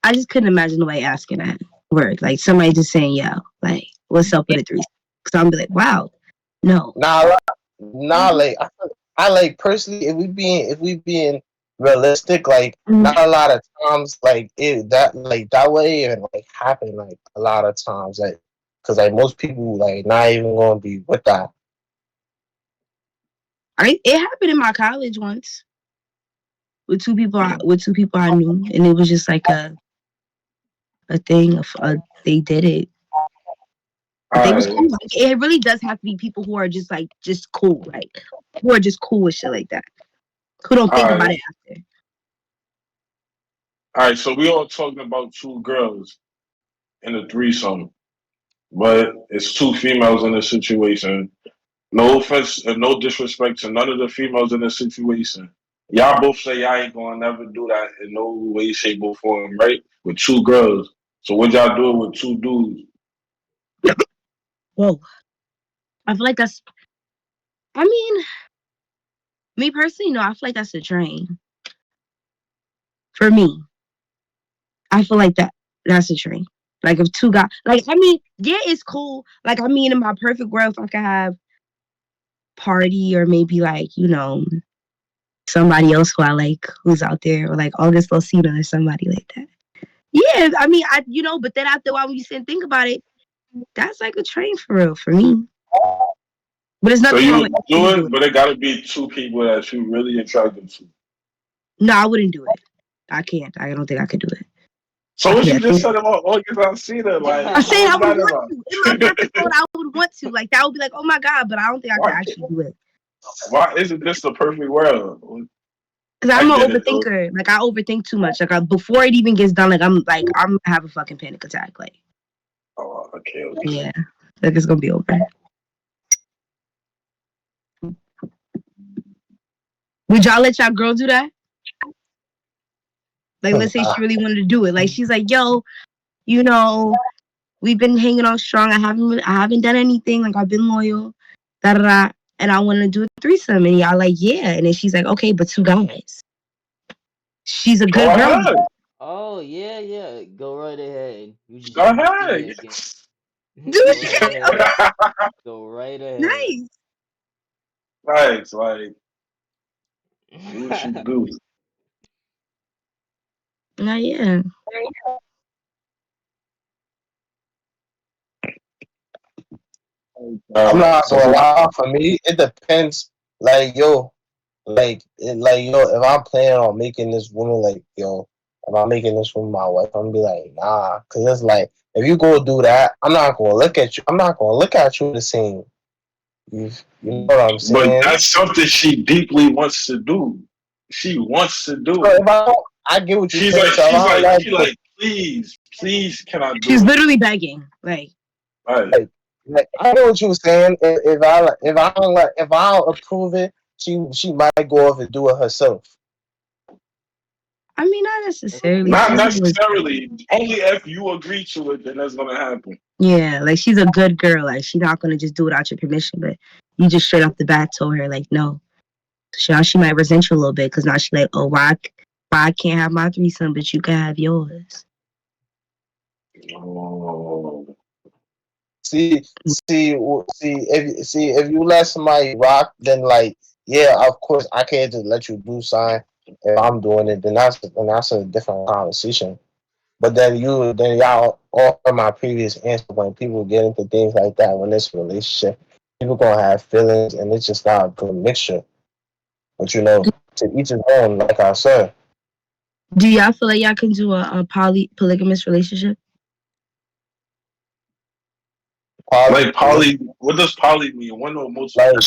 I just couldn't imagine nobody asking that word. Like somebody just saying, "Yo, like what's up with a three?" Because I'm be like, "Wow, no." Nah, like I like personally, if we being realistic, like Mhm. not a lot of times, like it that way and like happen like a lot of times, like because like most people like not even gonna be with that. It happened in my college once with two people. With two people I knew, and it was just like a thing. They did it, but they was Alright, cool. Like, it really does have to be people who are just cool, like who are just cool with shit like that. Who don't think about alright, it after. alright. So we all talking about two girls in a threesome, but it's two females in the situation. No offense and no disrespect to none of the females in the situation. Y'all both say y'all ain't gonna never do that in no way, shape, or form, right? With two girls. So what y'all doing with two dudes? Whoa, I feel like that's. I mean, me personally, no. I feel like that's a train for me. I feel like that's a train. Like if two guys, like I mean, yeah, it's cool. Like I mean, in my perfect world, if I could have party or maybe like somebody else who I like who's out there or like August Losina or somebody like that. Yeah, I mean, but then after a while, when you sit and think about it, that's like a train for real for me. But there's So nothing you wrong would with do actually it, doing but it gotta be two people that you really attracted to. it. No, I wouldn't do it. I can't. I don't think I could do it. So I what you can't. just said about August Alsina, like, I'm saying what's I would that want about? to. In my perfect world, I would want to. Like that would be like, oh my god, but I don't think I could why, actually do it. why isn't this the perfect world? Cause I I'm an get it though. overthinker. Like I overthink too much. Before it even gets done, I'm gonna have a fucking panic attack. Like Oh, okay, okay. yeah, like it's gonna be over. Would y'all let y'all girl do that? Like let's say she really wanted to do it. Like she's like, yo, you know, we've been hanging on strong. I haven't done anything. Like I've been loyal. Da da da. And I want to do a threesome. And y'all like, yeah. And then she's like, okay, but two guys. She's a Go good girl. ahead. Oh yeah, yeah. Go right ahead. You just Go overthink ahead. it again. Dude, Go right ahead. Go right ahead. nice. right, like, do what you do. Yeah. I'm not So gonna lie. For me, it depends. Like yo, like yo, if I'm planning on making this woman like yo, if I'm making this woman my wife, I'm gonna be like nah, cause it's like if you go do that, I'm not gonna look at you. I'm not gonna look at you the same. You know what I'm but saying? that's something she deeply wants to do. She wants to do So it. if I don't, I get what you're She's saying. like, So if she's I don't like, gotta she do it, like, please, can I She's do it? literally begging. Like, Right. like I get what you were saying. If I don't approve it, she might go off and do it herself. I mean, not That's a necessarily. Not She's a fact. good, necessarily. Only if you agree to it, then that's gonna happen. yeah, like she's a good girl. Like she's not gonna just do it without your permission. But you just straight off the bat told her like no. So now she might resent you a little bit because now she like, oh, why I can't have my threesome, but you can have yours. Oh, See if you let somebody rock, then like yeah, of course I can't just let you do something. If I'm doing it, then that's a different conversation. But then y'all all from my previous answer when people get into things like that when it's a relationship, people gonna have feelings and it's just not a good mixture. But to each his own, like I said. Do y'all feel like y'all can do a polygamous relationship? Poly, like poly. What does poly mean? One or multiple? like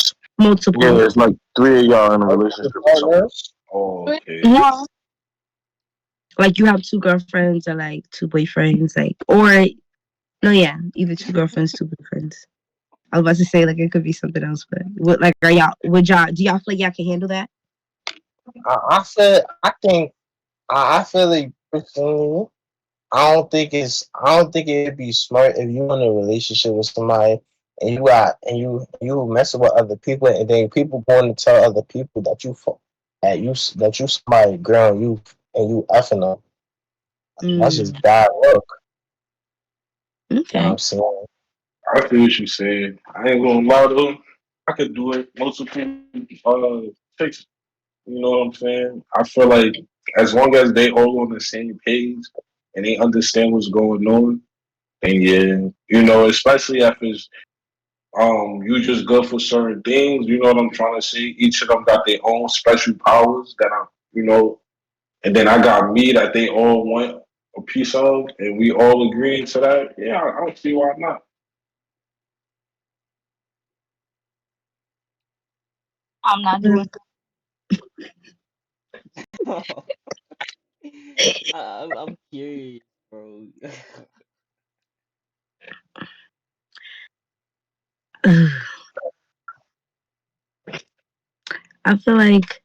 Yeah, Multiple. it's like three of y'all in a multiple relationship or something. partners. Oh, okay. Mhm. Like you have two girlfriends or like two boyfriends, like or no, yeah, either two girlfriends, two boyfriends. I was about to say like it could be something else, but what like are y'all? Would y'all? Do y'all feel like y'all can handle that? I feel like personally, I don't think it'd be smart if you in a relationship with somebody and you messing with other people and then people going to tell other people that you somebody girl and you effing them. That's Mm, just bad work. You know what okay. I'm saying? I feel what you saying. I ain't gonna lie though. I could do it. Multiple chicks. You know what I'm saying? I feel like as long as they all on the same page and they understand what's going on, then yeah, especially if it's you just good for certain things. You know what I'm trying to say? Each of them got their own special powers that and then I got me that they all want a piece of, and we all agreeing to that. Yeah, I don't see why not. I'm not doing. I'm curious, bro. I feel like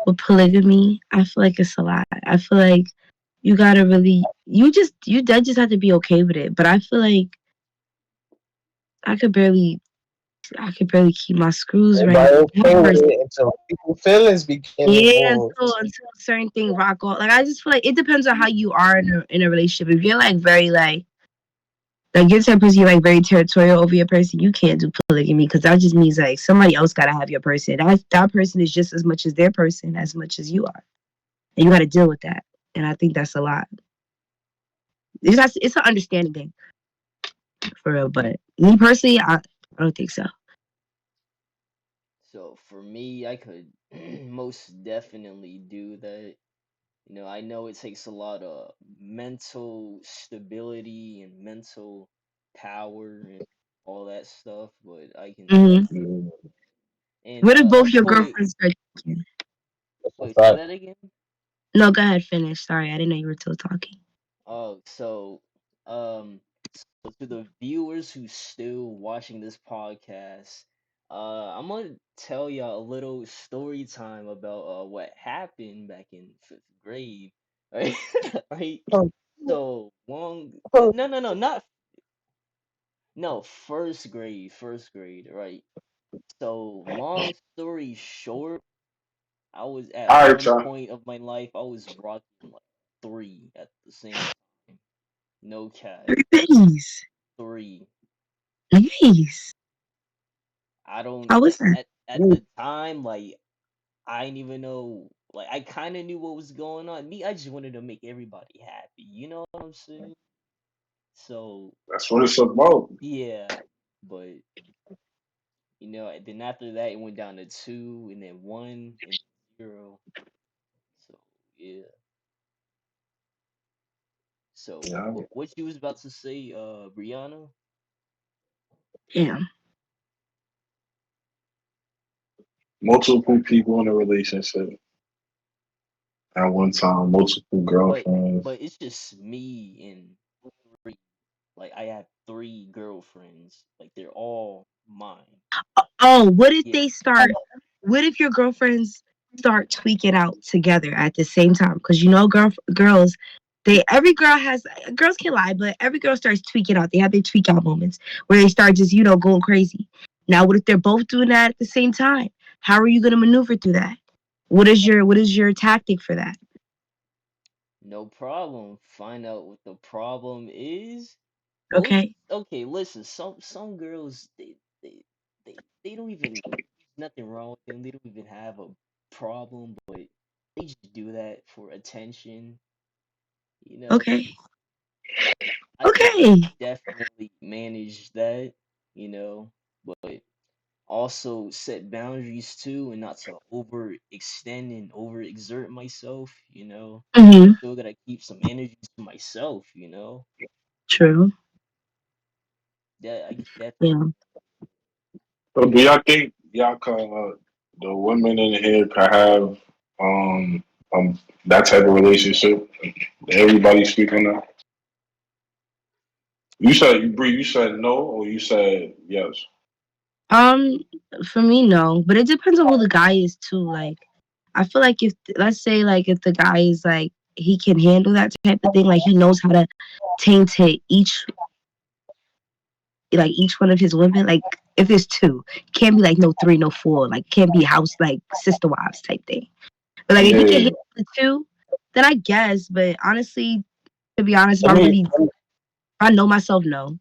with polygamy, I feel like it's a lot. I feel like you gotta really you that just have to be okay with it. But I feel like I could barely I could barely keep my screws right Everybody with okay one with person. it until people feelings be getting Yeah, involved. until a certain thing rock on. Like I just feel like it depends on how you are in a relationship. If you're like very like you're the type of person you're like very territorial over your person, you can't do polygamy because that just means like somebody else gotta have your person. That person is just as much as their person as much as you are. And you gotta deal with that. And I think that's a lot. It's an understanding thing for real. But me personally, I don't think so. So for me, I could most definitely do that. I know it takes a lot of mental stability and mental power and all that stuff, but I can Hmm. definitely. Mm. And What if both your for girlfriends are talking? That's a wait, say fact. that again. No, go ahead, finish. Sorry, I didn't know you were still talking. Oh, so to the viewers who still watching this podcast, I'm gonna tell y'all a little story time about what happened back in fifth grade, right? Right. So no, no, no, not no, first grade, right? So long story short, I was at All right, one y'all. point of my life, I was rocking like three at the same time. No cap, Nice. three. Nice. I don't How was that? at the time, like I didn't even know. Like I kind of knew what was going on. Me, I just wanted to make everybody happy. You know what I'm saying? So That's what it's about. yeah, but then after that it went down to two, and then one, and zero. So yeah. So Yeah, what you was about to say, Brianna? Yeah. multiple people in a relationship at one time, multiple But girlfriends. but it's just me and three. Like I have three girlfriends. Like they're all mine. Oh, what if Yeah. they start? What if your girlfriends start tweaking out together at the same time? Because girls, every girl has girls can lie, but every girl starts tweaking out. They have their tweak out moments where they start just going crazy. Now, what if they're both doing that at the same time? How are you going to maneuver through that? What is your tactic for that? No problem. Find out what the problem is. Most Okay. okay, listen, some girls they don't even there's nothing wrong with them. They don't even have a problem, but they just do that for attention, you know. Okay. I can Okay. definitely manage that, you know, but also set boundaries too and not to overextend and overexert myself, you know. Mm-hmm. Still gotta keep some energy to myself, you know. True. That I definitely. Yeah. So do y'all think y'all can the women in here can have that type of relationship? Everybody speaking now. You said Bree, you said no or you said yes. Um, for me, no, but it depends on who the guy is too. Like, I feel like if let's say like if the guy is like he can handle that type of thing, like he knows how to taint each one of his women. Like if there's two, can't be like no three, no four. Like can't be house like sister wives type thing. But like if he can Yeah. handle the two, then I guess. But honestly, to be honest, Let me if I know myself, no.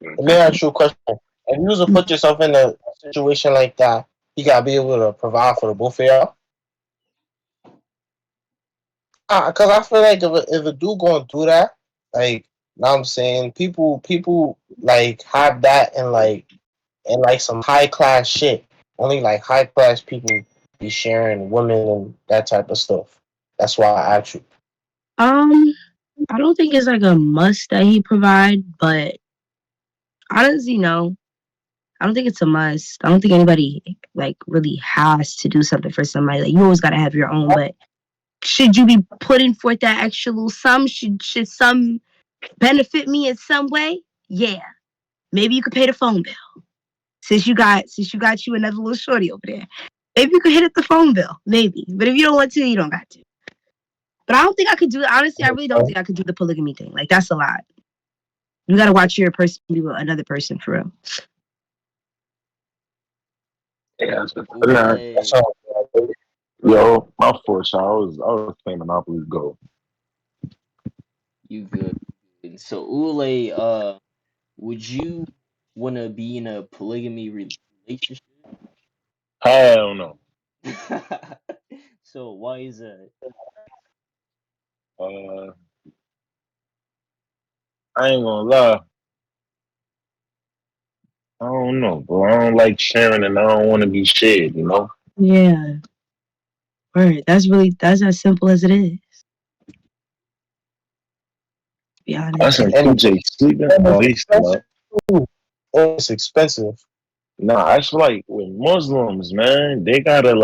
let me ask you a question. If you was to put yourself in a situation like that, you gotta be able to provide for the both of y'all. Cause I feel like if a dude gonna do that, like, know what I'm saying, people like have that and like some high class shit. Only like high class people be sharing women and that type of stuff. That's why I asked you. Um, I don't think it's like a must that he provide, but honestly, no. I don't think it's a must. I don't think anybody like really has to do something for somebody. Like you always gotta have your own, but should you be putting forth that extra little sum? Should some benefit me in some way? Yeah. Maybe you could pay the phone bill. Since you got you another little shorty over there. Maybe you could hit up the phone bill. Maybe. But if you don't want to, you don't got to. But I don't think I could do it. Honestly, I really don't think I could do the polygamy thing. Like that's a lot. You gotta watch your person be with another person for real. Yeah, That's Ule, all. yo, my fault, y'all. I was playing Monopoly Go. you good. And so Ule, would you wanna be in a polygamy relationship? Hell no. So why is that? Uh, I ain't gonna lie. I don't know, bro. I don't like sharing, and I don't want to be shared. You know. Yeah. Word. That's as simple as it is, to be That's honest. when And QJ sleeping. it's Oh, he's still expensive up. too. And it's expensive. Nah, that's like with Muslims, man. They gotta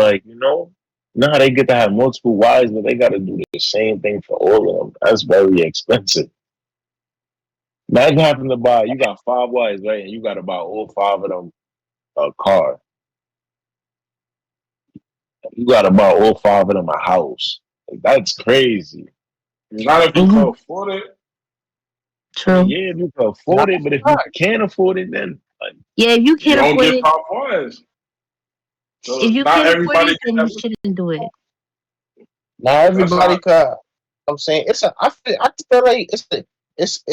how they get to have multiple wives, but they gotta do the same thing for all of them. That's very expensive. Imagine having to buy. You got five wives, right? And you gotta buy all five of them a car. You gotta buy all five of them a house. Like, that's crazy. Not if you can Mhm. afford it. I mean, True. yeah, if you can Not afford it, but if you can't afford it, then like, Yeah, if you You can't don't afford get it, pop ones. if So you not can't afford everybody it, get then you that. shouldn't do it. not That's everybody how. could. I'm saying I feel like it's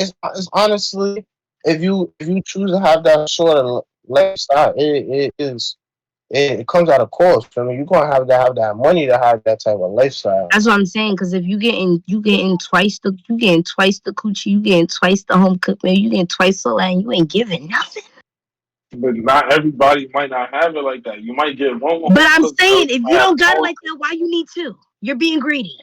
honestly if you choose to have that sort of lifestyle, it comes at a cost. I mean, you're gonna have that money to have that type of lifestyle. That's what I'm saying. Because if you getting twice the coochie, you getting twice the home cooked meal, you getting twice the land, you ain't giving nothing. But not everybody might not have it like that. You might get one But home I'm cooked meal. saying You if you might have don't got it no like that, why you need two? You're being greedy.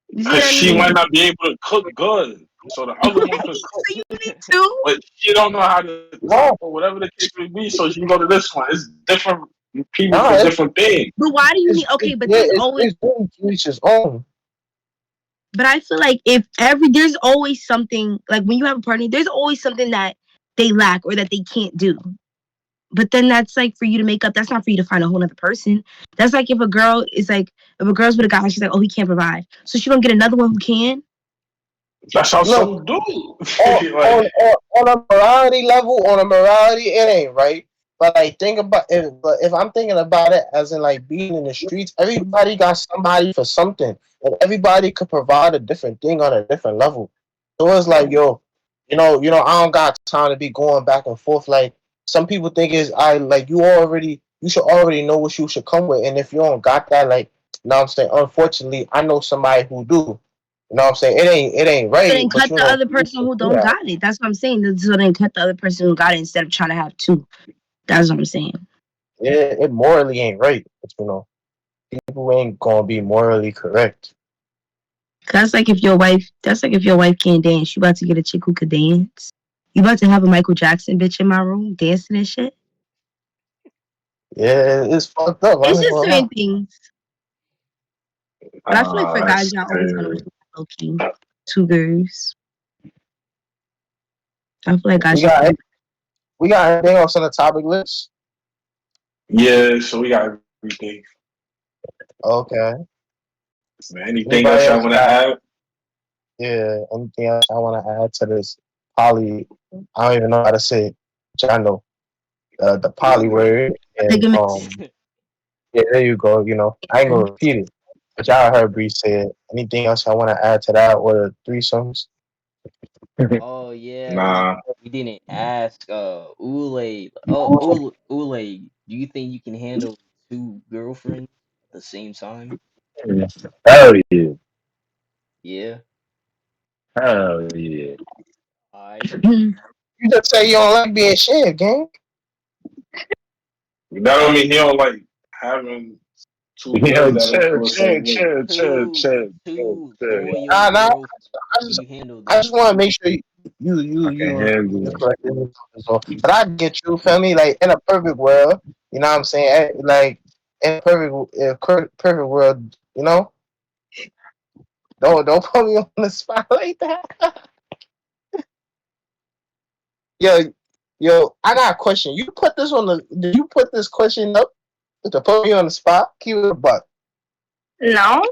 You see because what I she mean? might not be able to cook good. So the other one could cook, So you need two. but she don't know how to cook No, or whatever the case may be. So she can go to this one. It's different people no, for different things. But why do you need? Okay, but there's always. it's really to each his own. But I feel like there's always something like when you have a partner, there's always something that they lack or that they can't do. But then that's like for you to make up. That's not for you to find a whole other person. That's like if a girl's with a guy, she's like, oh, he can't provide, so she gonna get another one who can. That's how Look, some do. on Like on a morality level, on a morality, it ain't right. But like think about it. But if I'm thinking about it as in like being in the streets, everybody got somebody for something, and everybody could provide a different thing on a different level. So it's like, yo, I don't got time to be going back and forth. Like some people think is I like you should already know what you should come with, and if you don't got that, like, you know what I'm saying. Unfortunately, I know somebody who do. You know what I'm saying? It ain't So right, then but cut the other person who do don't that. got it. That's what I'm saying. So then cut the other person who got it instead of trying to have two. That's what I'm saying. It morally ain't right, but people ain't gonna be morally correct. That's like if your wife can't dance, you about to get a chick who could dance. You about to have a Michael Jackson bitch in my room dancing and shit. Yeah, it's fucked up. I It's ain't just gonna lie. certain things. But I feel like for guys, That's y'all always gonna crazy. respect low key. Two girls. I feel like guys We should got keep. we got anything else on the topic list? Yeah, so we got everything. Okay. Anything else Anybody y'all else want to got add? anything else I want to add to this poly? I don't even know how to say it, which I know the poly word, and Polygamous. yeah, there you go. I ain't gonna repeat it, but y'all heard Bree say it. Anything else I want to add to that or the threesomes? Oh yeah, Nah, we didn't ask Ule. Ule, do you think you can handle two girlfriends at the same time? hell yeah, Yeah. hell yeah. Alright. You just say you don't like being shared, gang. That don't mean he don't like having two girls Yo, that chill, feel the chill, same way. chill, chill, Two chill, chill, two chill. loyal Nah, nah. girlfriends. I Can just, you handle I them? just want to make sure you I can handle the it. correct image. But I get you, feel me? Like in a perfect world, you know what I'm saying? Like in a perfect world, don't put me on the spot like that. yo, yo, I got a question. Did you put this question up to put me on the spot? Keep it a buck. No,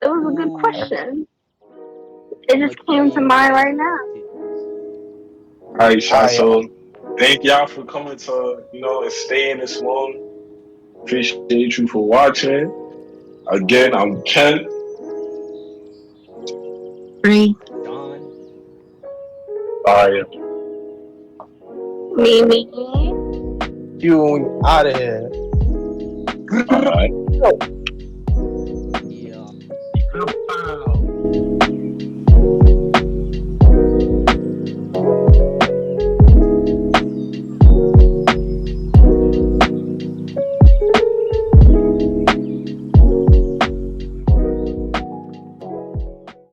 it was a good Ooh, question. It I'ma just came to change mind my right now. expectations. All right, Shy. I So thank y'all for coming to, and staying this long. Appreciate you for watching. Again, I'm Ken. Three. Sean. Fire. Mimi. you out of here. All right.